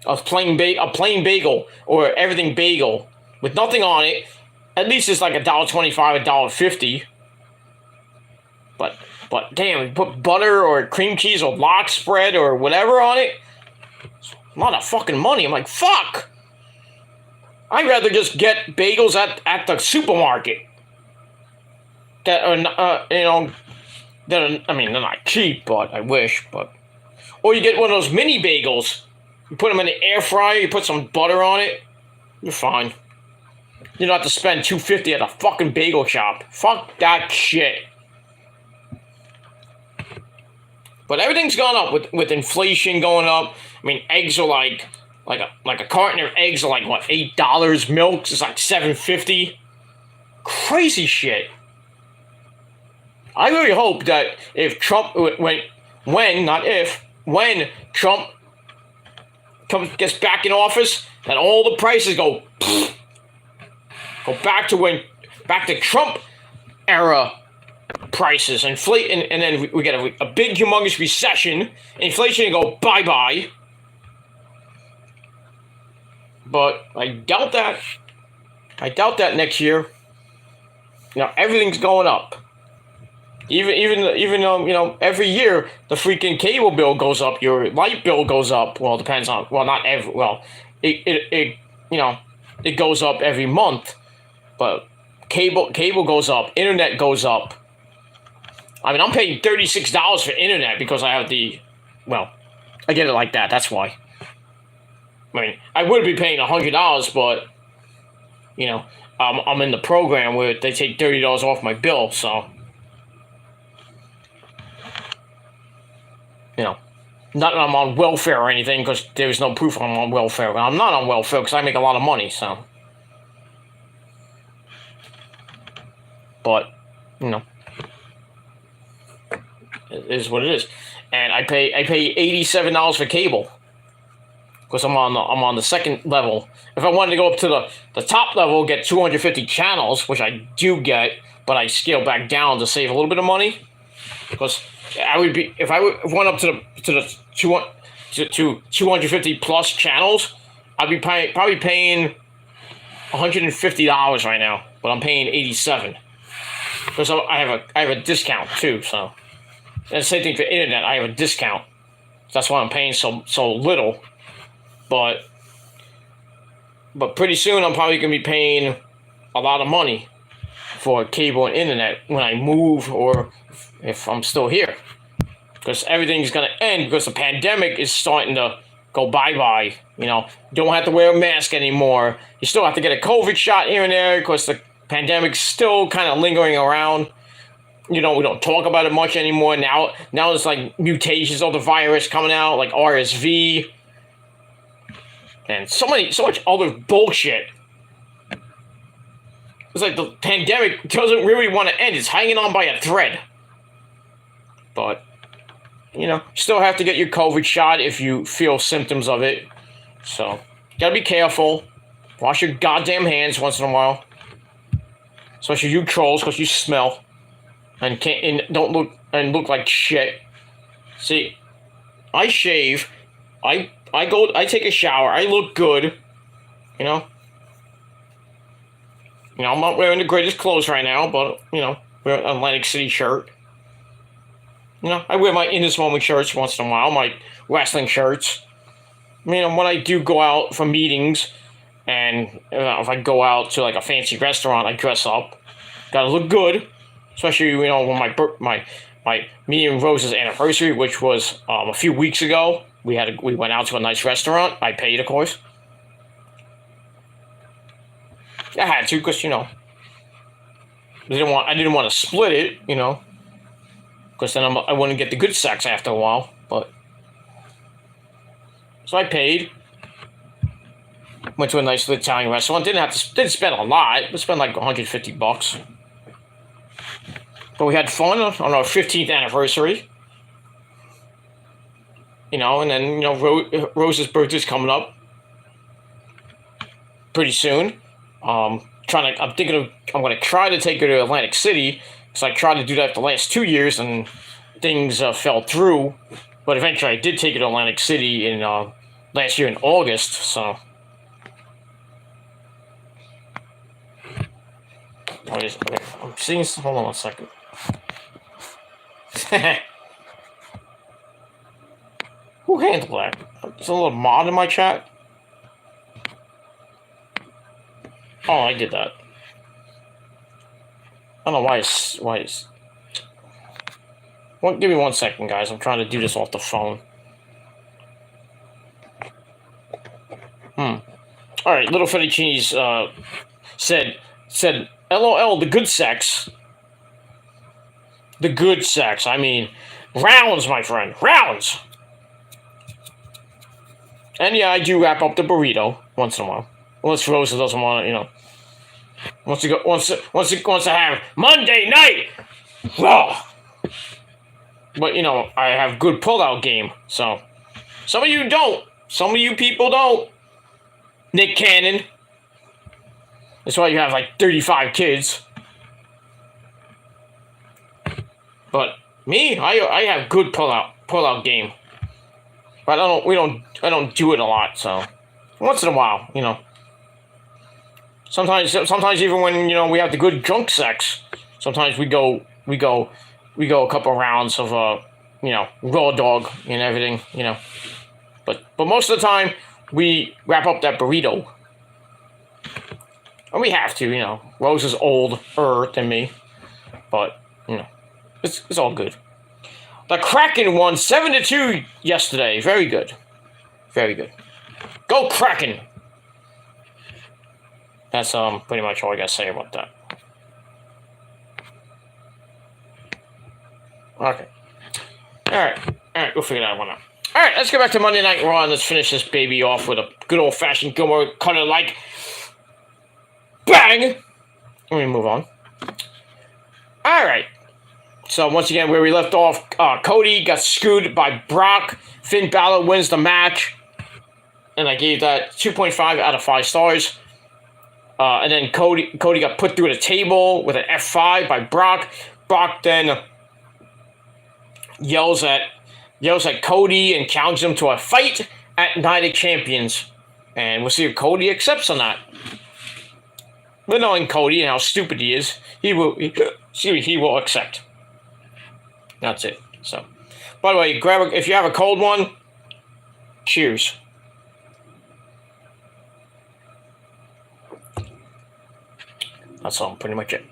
A plain bagel or everything bagel with nothing on it. At least it's like $1.25, $1.50. But damn, we put butter or cream cheese or lox spread or whatever on it. It's a lot of fucking money. I'm like, fuck. I'd rather just get bagels at the supermarket. That are, they're not cheap, but I wish. But or you get one of those mini bagels. You put them in the air fryer. You put some butter on it. You're fine. You don't have to spend $2.50 at a fucking bagel shop. Fuck that shit. But everything's gone up with inflation going up. I mean, eggs are like a carton of eggs are like what, $8. Milk is like $7.50. Crazy shit. I really hope that if Trump when Trump gets back in office, that all the prices go back to Trump era prices, and then we get a big humongous recession, inflation go bye-bye. But I doubt that. I doubt that next year. Everything's going up. Even though, every year the freaking cable bill goes up, your light bill goes up. Well, it depends on, not every, it goes up every month, but cable goes up, internet goes up. I mean, I'm paying $36 for internet because I have I get it like that. That's why. I mean, I would be paying $100, but I'm in the program where they take $30 off my bill, so. Not that I'm on welfare or anything, because there's no proof I'm on welfare. I'm not on welfare because I make a lot of money, so. But, it is what it is. And I pay $87 for cable, because I'm on the second level. If I wanted to go up to the top level, get 250 channels, which I do get, but I scale back down to save a little bit of money, because if I went up to the 250 plus channels, I'd be probably paying $150 right now, but I'm paying $87 because I have a discount too. So, and the same thing for internet, I have a discount. That's why I'm paying so little. But pretty soon I'm probably gonna be paying a lot of money for cable and internet when I move, or if I'm still here, because everything's gonna end because the pandemic is starting to go bye-bye. You don't have to wear a mask anymore. You still have to get a COVID shot here and there because the pandemic's still kind of lingering around. We don't talk about it much anymore. Now there's like mutations of the virus coming out, like RSV, and so much other bullshit. It's like the pandemic doesn't really want to end. It's hanging on by a thread. But, still have to get your COVID shot if you feel symptoms of it. So, gotta be careful. Wash your goddamn hands once in a while. Especially you trolls, because you smell. And don't look like shit. See, I shave. I take a shower. I look good. I'm not wearing the greatest clothes right now, but, wear an Atlantic City shirt. I wear my In This Moment shirts once in a while, my wrestling shirts. When I do go out for meetings, and if I go out to, like, a fancy restaurant, I dress up. Gotta look good. Especially, when me and Rose's anniversary, which was a few weeks ago. We went out to a nice restaurant. I paid, of course. I had to, because I didn't want to split it, because then I wouldn't get the good sex after a while. But so I paid. Went to a nice Italian restaurant. Didn't spend a lot. We spent like $150. But we had fun on our 15th anniversary. And then Rose's birthday's coming up pretty soon. I'm going to try to take her to Atlantic City, because I tried to do that the last 2 years, and things fell through. But eventually I did take her to Atlantic City in last year in August, so... Okay, I'm seeing... Hold on 1 second. Who handled that? There's a little mod in my chat. Oh, I did that. I don't know why it's... Well, give me 1 second, guys. I'm trying to do this off the phone. Alright, Little Fettuccine's said, LOL, the good sex. The good sex. I mean, rounds, my friend. Rounds! And yeah, I do wrap up the burrito once in a while. Unless Rosa doesn't want to, you know. Wants to have Monday night raw. But you know, I have good pull-out game, so some of you don't. Some of you people don't. Nick Cannon. That's why you have like 35 kids. But me, I have good pull-out game. But I don't do it a lot, so once in a while, you know. Sometimes even when, you know, we have the good drunk sex, sometimes we go a couple rounds of you know, raw dog and everything, you know. But most of the time we wrap up that burrito. And we have to, you know. Rose is older than me. But, you know, it's all good. The Kraken won 7-2 yesterday. Very good. Very good. Go Kraken! That's pretty much all I gotta say about that. Okay. Alright, we'll figure that one out. Alright, let's get back to Monday Night Raw and let's finish this baby off with a good old-fashioned Gilmore cutter like bang! Let me move on. Alright. So once again, where we left off, Cody got screwed by Brock. Finn Balor wins the match. And I gave that 2.5 out of 5 stars. And then Cody got put through the table with an F5 by Brock. Brock then yells at Cody and challenges him to a fight at Night of Champions. And we'll see if Cody accepts or not. But knowing Cody and how stupid he is, he will accept. That's it. So, by the way, if you have a cold one, cheers. That's all, pretty much it.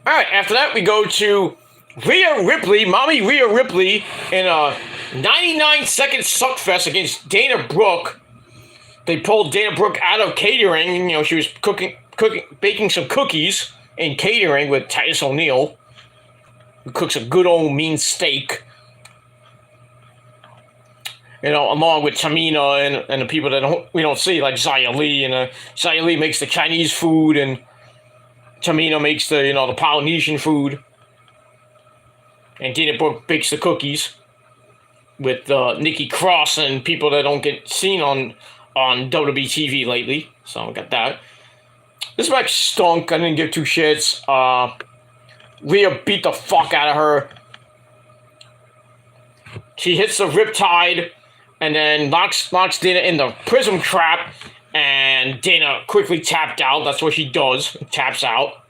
Alright, after that, we go to Rhea Ripley, Mommy Rhea Ripley, in a 99-second suckfest against Dana Brooke. They pulled Dana Brooke out of catering. You know, she was baking some cookies in catering with Titus O'Neil, who cooks a good old mean steak. You know, along with Tamina and the people that we don't see, like Xia Li. And Xia Li makes the Chinese food, and Tamina makes the, you know, the Polynesian food. And Dana Brooke bakes the cookies with Nikki Cross and people that don't get seen on WWE TV lately. So I got that. This match stunk. I didn't give two shits. Rhea beat the fuck out of her. She hits the Riptide and then knocks Dana in the Prism Trap. And Dana quickly tapped out. That's what she does. Taps out.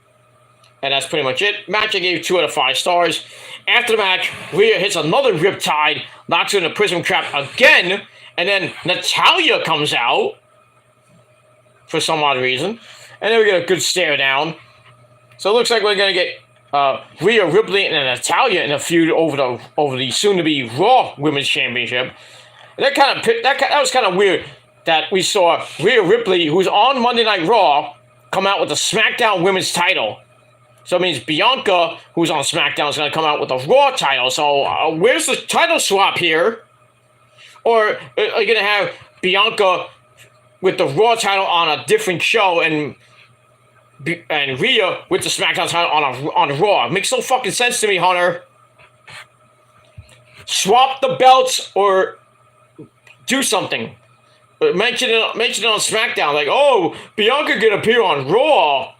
And that's pretty much it. Match I gave 2 out of 5 stars. After the match, Rhea hits another Riptide, knocks her in the Prism Trap again, and then Natalya comes out for some odd reason. And then we get a good stare down. So it looks like we're going to get Rhea Ripley and Natalya in a feud over the soon-to-be Raw Women's Championship. And that was kind of weird that we saw Rhea Ripley, who's on Monday Night Raw, come out with the SmackDown Women's title. So it means Bianca, who's on SmackDown, is going to come out with a Raw title. So where's the title swap here? Or are you going to have Bianca with the Raw title on a different show and Rhea with the SmackDown title on Raw? It makes no fucking sense to me, Hunter. Swap the belts or do something. mentioned it on SmackDown, like, oh, Bianca can appear on Raw.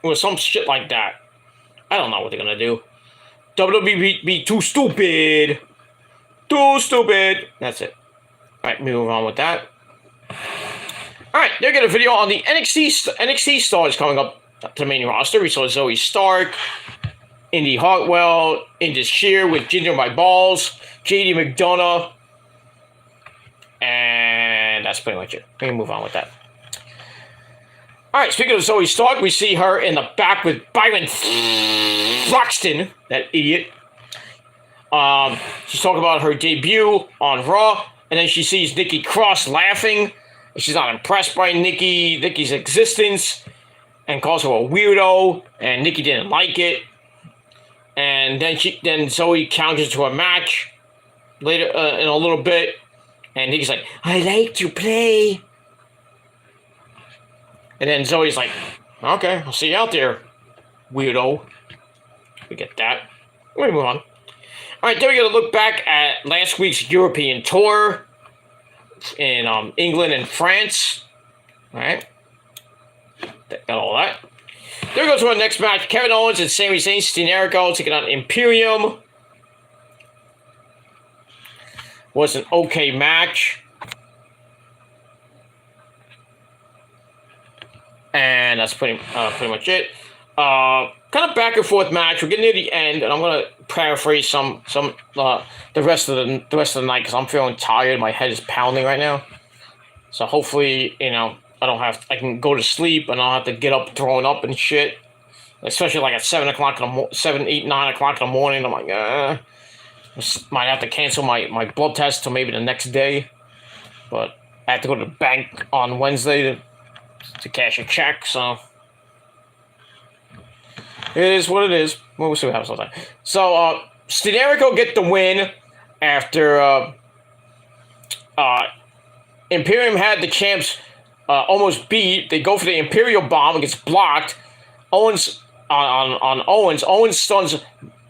Or some shit like that. I don't know what they're gonna do. WWE be too stupid. Too stupid. That's it. Alright, move on with that. Alright, they're gonna video on the NXT stars coming up to the main roster. We saw Zoe Stark, Indy Hartwell, Indus Shear with Ginger My Balls, JD McDonough, and that's pretty much it. We can move on with that. Alright, speaking of Zoe Stark, we see her in the back with Byron Throxton, that idiot. She's talking about her debut on Raw, and then she sees Nikki Cross laughing. She's not impressed by Nikki's existence, and calls her a weirdo, and Nikki didn't like it. And then Zoe counters to a match later in a little bit, and Nikki's like, I like to play. And then Zoe's like, okay, I'll see you out there, weirdo. We get that. We're gonna move on. Alright, then we're gonna look back at last week's European tour in England and France. Alright. Got all that. Then we go to our next match. Kevin Owens and Sami Zayn, Dean Jericho taking on Imperium. Was an okay match. And that's pretty much it. Kind of back and forth match. We're getting near the end, and I'm gonna paraphrase the rest of the night because I'm feeling tired. My head is pounding right now. So hopefully, I can go to sleep and I don't have to get up throwing up and shit. Especially like at 7, 8, 9 o'clock in the morning. I'm like, might have to cancel my blood test till maybe the next day. But I have to go to the bank on Wednesday to cash a check, so it is what it is. We'll see what happens all the time. So, Dean Jericho get the win after Imperium had the champs almost beat. They go for the Imperial Bomb. It gets blocked. Owens on Owens. Owens stuns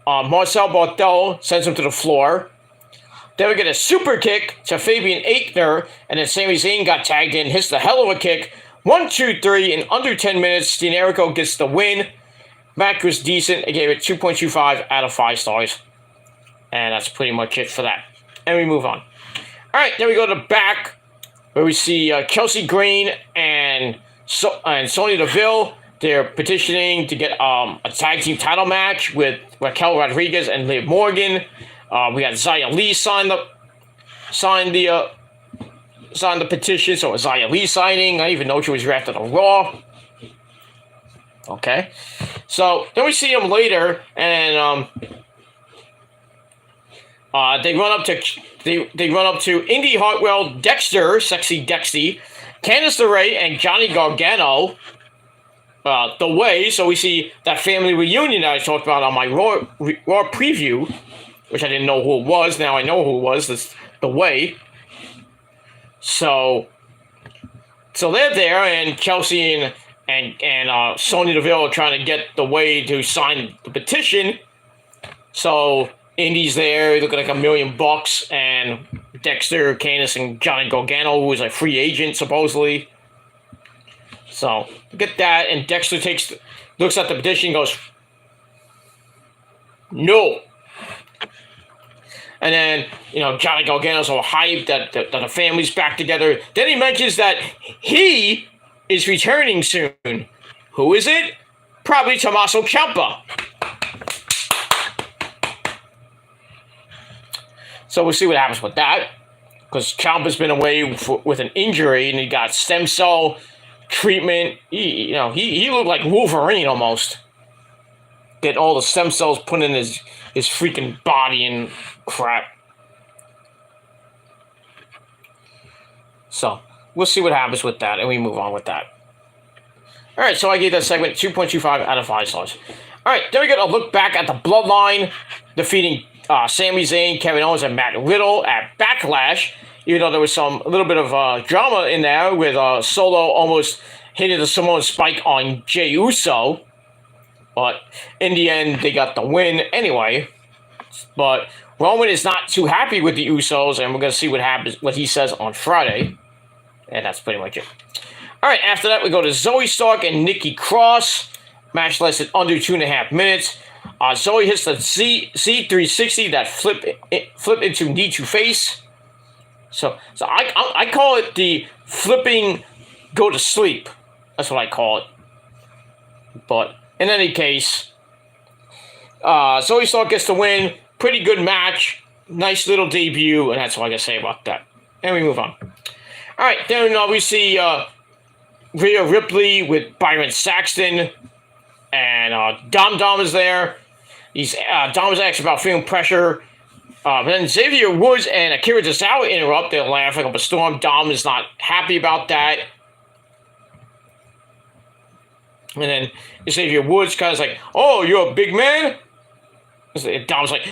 Marcel Barthel, sends him to the floor. Then we get a super kick to Fabian Aichner, and then Sami Zayn got tagged in, hits the hell of a kick. 1, 2, 3 in under 10 minutes. Dean Jericho gets the win. Match was decent. I gave it 2.25 out of 5 stars. And that's pretty much it for that. And we move on. Alright, then we go to the back, where we see Chelsea Green and Sonya Deville. They're petitioning to get a tag team title match with Raquel Rodriguez and Liv Morgan. We got Xia Li signed the petition, so it's Xia Li signing. I didn't even know she was drafted on Raw. Okay. So then we see him later, and they run up to Indy Hartwell, Dexter, Sexy Dexy, Candice LeRae, and Johnny Gargano. The Way. So we see that family reunion that I talked about on my Raw preview, which I didn't know who it was. Now I know who it was. It's The Way. So they're there, and Chelsea and Sonya Deville are trying to get The Way to sign the petition. So Indy's there, looking like $1 million, and Dexter, Candice, and Johnny Gargano, who is a free agent supposedly. So get that, and Dexter looks at the petition and goes, no. And then, Johnny Gargano's all hyped that the family's back together. Then he mentions that he is returning soon. Who is it? Probably Tommaso Ciampa. So we'll see what happens with that. Because Ciampa's been away with an injury, and he got stem cell treatment. He looked like Wolverine almost. Get all the stem cells put in his freaking body and crap. So we'll see what happens with that, and we move on with that. All right, so I gave that segment 2.25 out of 5 stars. All right, then we get a look back at the Bloodline defeating Sami Zayn, Kevin Owens, and Matt Riddle at Backlash. Even though there was a little bit of drama in there with Solo almost hitting the Samoan Spike on Jey Uso. But in the end, they got the win anyway. But Roman is not too happy with the Usos, and we're going to see what happens, what he says on Friday. And that's pretty much it. All right, after that, we go to Zoe Stark and Nikki Cross. Match lasted under 2.5 minutes. Zoe hits the C360 that flip into knee to face. So I call it the flipping go to sleep. That's what I call it. But in any case, Zoe Stark gets the win. Pretty good match. Nice little debut, and that's all I got to say about that. And we move on. All right, then we see Rhea Ripley with Byron Saxton, and Dom is there. Dom is asking about feeling pressure. But then Xavier Woods and Akira Tozawa interrupt. They're laughing up a storm. Dom is not happy about that. And then Xavier Woods kind of like, "Oh, you're a big man?" Dom's like,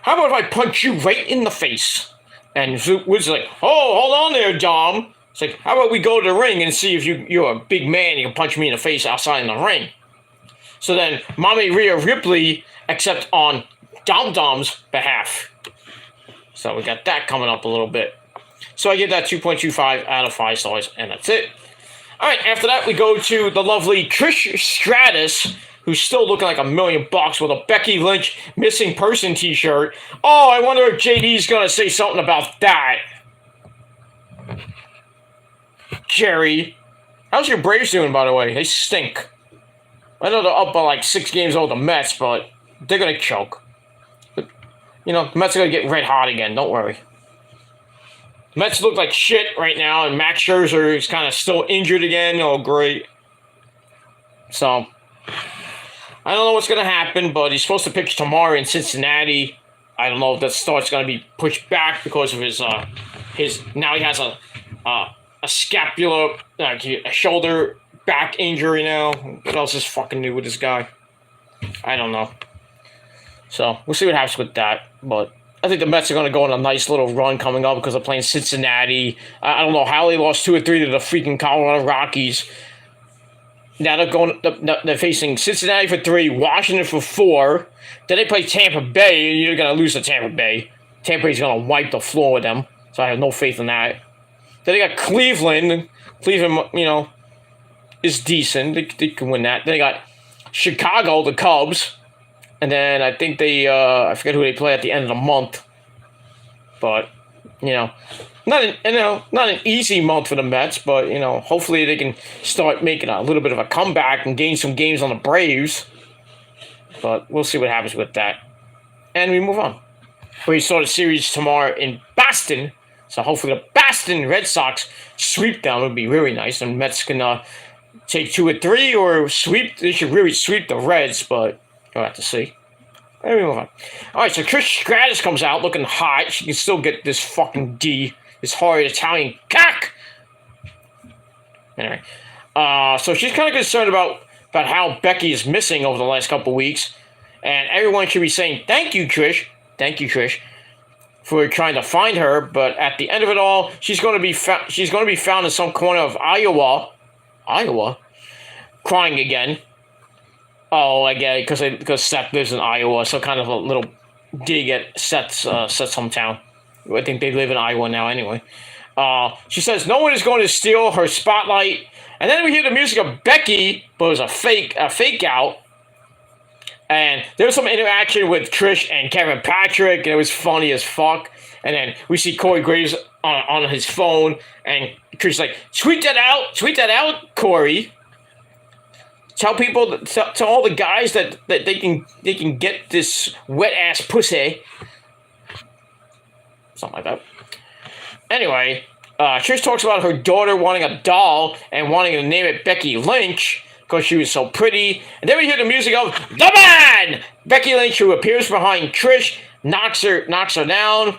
"How about if I punch you right in the face?" And Woods is like, "Oh, hold on there, Dom." It's like, "How about we go to the ring and see if you're a big man, you can punch me in the face outside in the ring." So then Mommy Rhea Ripley accepts on Dom's behalf. So we got that coming up a little bit. So I give that 2.25 out of 5 stars, and that's it. All right, after that, we go to the lovely Trish Stratus, who's still looking like $1 million with a Becky Lynch missing person t-shirt. Oh, I wonder if JD's going to say something about that. Jerry, how's your Braves doing, by the way? They stink. I know they're up by like 6 games over the Mets, but they're going to choke. You know, the Mets are going to get red hot again, don't worry. The Mets look like shit right now, and Max Scherzer is kind of still injured again. Oh, great. So, I don't know what's going to happen, but he's supposed to pitch tomorrow in Cincinnati. I don't know if that start's going to be pushed back because of his now he has a scapular, a shoulder back injury now. What else is fucking new with this guy? I don't know. So, we'll see what happens with that, but I think the Mets are going to go on a nice little run coming up because they're playing Cincinnati. I don't know how they lost 2 or 3 to the freaking Colorado Rockies. Now they're facing Cincinnati for 3, Washington for 4. Then they play Tampa Bay, and you're going to lose to Tampa Bay. Tampa Bay's going to wipe the floor with them, so I have no faith in that. Then they got Cleveland. Cleveland, you know, is decent. They can win that. Then they got Chicago, the Cubs. And then I think they, I forget who they play at the end of the month. But, you know, not an easy month for the Mets, but, you know, hopefully they can start making a little bit of a comeback and gain some games on the Braves. But we'll see what happens with that. And we move on. We start a series tomorrow in Boston. So hopefully the Boston Red Sox sweep them. It would be really nice. And Mets can take 2 or 3 or sweep. They should really sweep the Reds, but we'll have to see. And we move on. All right, so Trish Stratus comes out looking hot. She can still get this fucking D, this horrid Italian cock. Anyway, so she's kind of concerned about how Becky is missing over the last couple weeks, and everyone should be saying thank you, Trish, for trying to find her. But at the end of it all, she's going to be found in some corner of Iowa, crying again. Oh, I get it, because Seth lives in Iowa, so kind of a little dig at Seth's hometown. I think they live in Iowa now anyway. She says no one is going to steal her spotlight. And then we hear the music of Becky, but it was a fake out. And there was some interaction with Trish and Kevin Patrick, and it was funny as fuck. And then we see Corey Graves on his phone, and Trish's like, tweet that out, Corey. Tell people, tell all the guys that they can get this wet ass pussy. Something like that. Anyway, Trish talks about her daughter wanting a doll and wanting to name it Becky Lynch because she was so pretty. And then we hear the music of The Man! Becky Lynch, who appears behind Trish, knocks her down.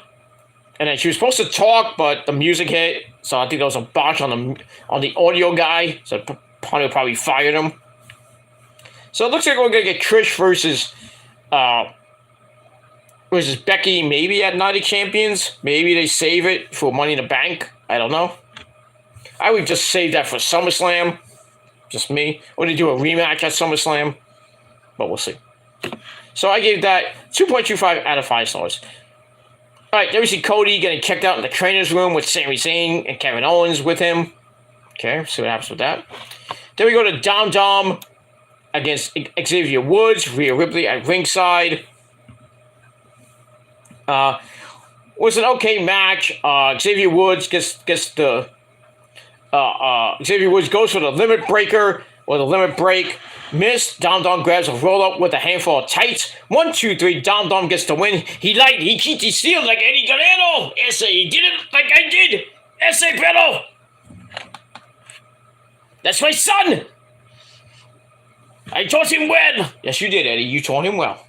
And then she was supposed to talk, but the music hit. So I think there was a botch on the audio guy. So probably fired him. So it looks like we're going to get Trish versus Becky, maybe at Night of Champions. Maybe they save it for Money in the Bank. I don't know. I would just save that for SummerSlam. Just me. Or they do a rematch at SummerSlam. But we'll see. So I gave that 2.25 out of 5 stars. All right, then we see Cody getting checked out in the trainer's room with Sami Zayn and Kevin Owens with him. Okay, see what happens with that. Then we go to Dom against Xavier Woods, Rhea Ripley at ringside. Was an okay match. Xavier Woods Xavier Woods goes for the limit breaker or the limit break. Missed. Dom grabs a roll up with a handful of tights. 1, 2, 3. Dom gets the win. He cheats his steal like Eddie Guerrero. Ese, he did it like I did. Ese, pero. That's my son. I taught him well. Yes, you did, Eddie. You taught him well.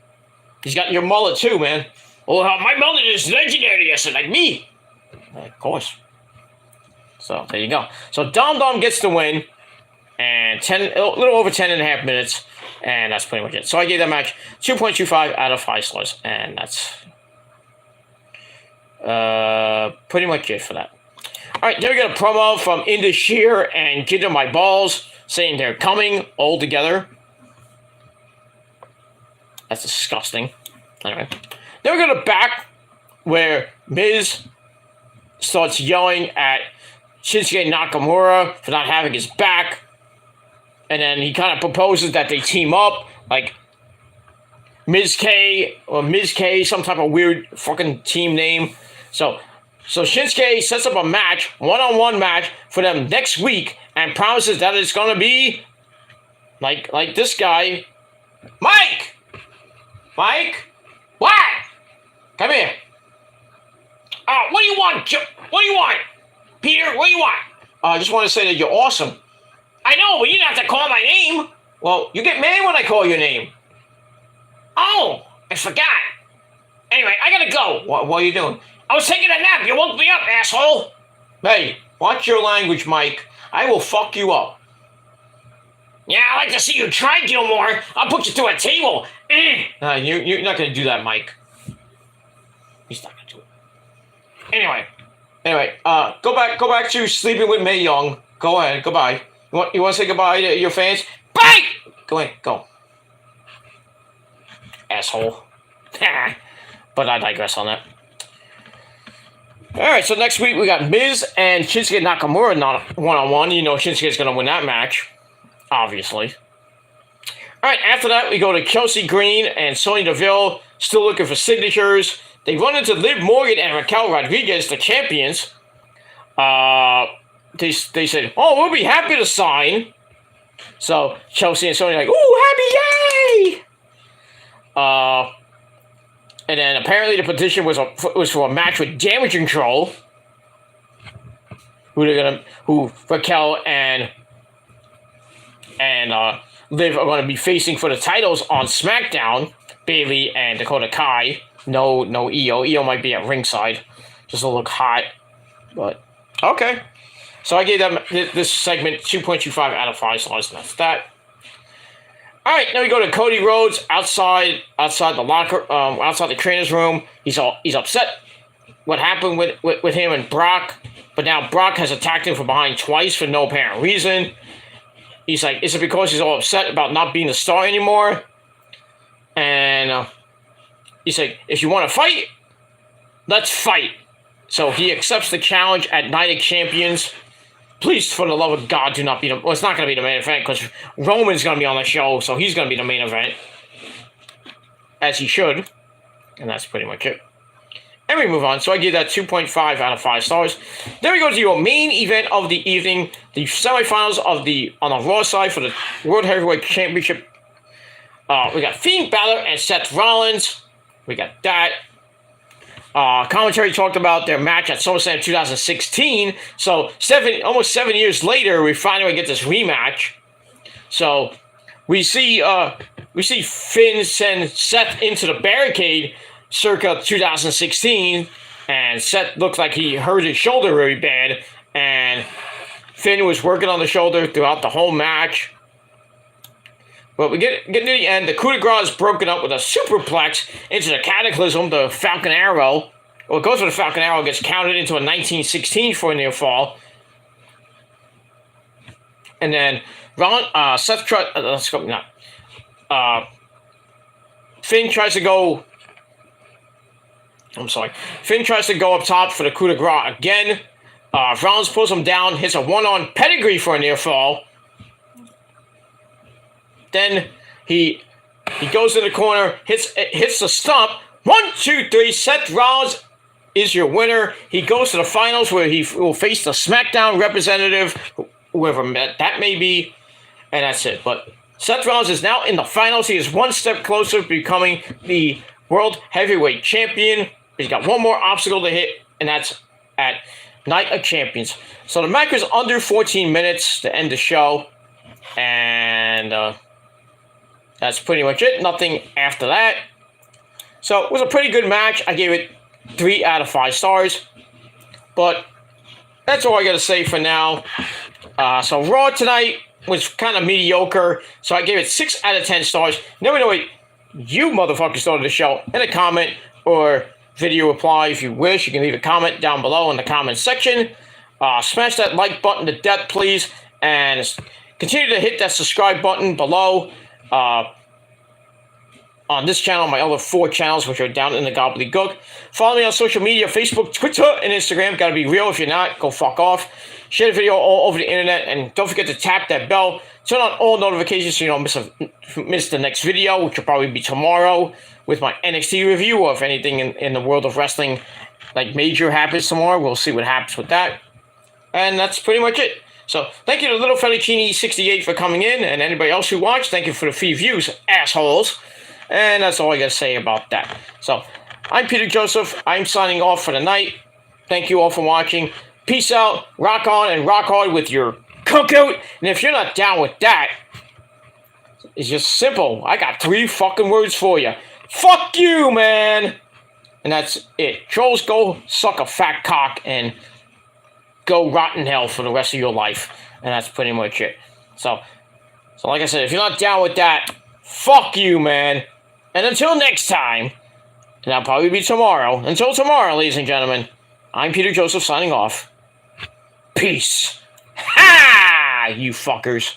He's got your mullet too, man. Oh, my mullet is legendary, yes, like me. Of course. So, there you go. So, Dom gets the win. And a little over 10.5 minutes. And that's pretty much it. So, I gave that match 2.25 out of 5 stars. And that's pretty much it for that. Alright, then we got a promo from Indus Sher and Get On My Balls, saying they're coming all together. That's disgusting. Anyway. Then we go to back where Miz starts yelling at Shinsuke Nakamura for not having his back. And then he kind of proposes that they team up, like Miz K, some type of weird fucking team name. So Shinsuke sets up a match, one-on-one match for them next week and promises that it's going to be like this guy, Mike! What? Come here. What do you want? What do you want? Peter, what do you want? I just want to say that you're awesome. I know, but you don't have to call my name. Well, you get mad when I call your name. Oh, I forgot. Anyway, I gotta go. What are you doing? I was taking a nap. You woke me up, asshole. Hey, watch your language, Mike. I will fuck you up. Yeah, I like to see you try, Gilmore. I'll put you through a table. You're not going to do that, Mike. He's not going to do it. Anyway, go back to sleeping with Mae Young. Go ahead, goodbye. You want to say goodbye to your fans? Bye! Go ahead, go. Asshole. But I digress on that. Alright, so next week we got Miz and Shinsuke Nakamura not one-on-one. You know Shinsuke's going to win that match. Obviously. Alright, after that we go to Chelsea Green and Sonya Deville, still looking for signatures. They run into Liv Morgan and Raquel Rodriguez, the champions. They said, oh, we'll be happy to sign. So Chelsea and Sonya are like, ooh, happy, yay! And then apparently the petition was for a match with Damage Control. Who Raquel and Liv are gonna be facing for the titles on SmackDown. Bayley and Dakota Kai. No Io. Io might be at ringside, just to look hot. But okay. So I gave them this segment 2.25 out of 5 stars, and that's that. All right, now we go to Cody Rhodes outside the locker, outside the trainer's room. He's upset. What happened with him and Brock? But now Brock has attacked him from behind twice for no apparent reason. He's like, is it because he's all upset about not being a star anymore? And he's like, if you want to fight, let's fight. So he accepts the challenge at Night of Champions. Please, for the love of God, do not be well, it's not going to be the main event because Roman's going to be on the show, so he's going to be the main event. As he should. And that's pretty much it. And we move on. So I give that 2.5 out of 5 stars. Then we go to your main event of the evening. The semifinals on the Raw side for the World Heavyweight Championship. We got Fiend Balor and Seth Rollins. We got that. Commentary talked about their match at SummerSlam 2016. So almost 7 years later, we finally get this rematch. So we see Finn send Seth into the barricade circa 2016, and Seth looked like he hurt his shoulder very bad, and Finn was working on the shoulder throughout the whole match. But we get to the end. The coup de grace is broken up with a superplex into the Cataclysm, the Falcon Arrow. Well, it goes for the Falcon Arrow, gets counted into a 1916 for a near fall. And then Seth Finn tries to go up top for the coup de grace again. Rollins pulls him down, hits a one-on pedigree for a near fall. Then he goes to the corner, hits the stump. 1, 2, 3. Seth Rollins is your winner. He goes to the finals where he will face the SmackDown representative, whoever that may be, and that's it. But Seth Rollins is now in the finals. He is one step closer to becoming the World Heavyweight Champion. He's got one more obstacle to hit, and that's at Night of Champions. So the match was under 14 minutes to end the show, and that's pretty much it. Nothing after that. So it was a pretty good match. I gave it 3 out of 5 stars. But that's all I got to say for now. So Raw tonight was kind of mediocre. So I gave it 6 out of 10 stars. Never know what you motherfuckers thought of the show in a comment or video reply if you wish. You can leave a comment down below in the comment section. Smash that like button to death, please. And continue to hit that subscribe button below. On this channel, my other 4 channels, which are down in the gobbledygook. Follow me on social media, Facebook, Twitter, and Instagram. Gotta be real. If you're not, go fuck off. Share the video all over the internet, and don't forget to tap that bell. Turn on all notifications so you don't miss the next video, which will probably be tomorrow with my NXT review, or if anything in the world of wrestling, like major happens tomorrow. We'll see what happens with that. And that's pretty much it. So, thank you to Little Fettuccine 68 for coming in, and anybody else who watched, thank you for the free views, assholes. And that's all I gotta say about that. So, I'm Peter Joseph. I'm signing off for the night. Thank you all for watching. Peace out. Rock on and rock hard with your cookout. And if you're not down with that, it's just simple. I got 3 fucking words for you. Fuck you, man. And that's it. Trolls, go suck a fat cock and go rot in hell for the rest of your life. And that's pretty much it. So like I said, if you're not down with that, fuck you, man. And until next time, and that'll probably be tomorrow. Until tomorrow, ladies and gentlemen, I'm Peter Joseph signing off. Peace. Ha! You fuckers.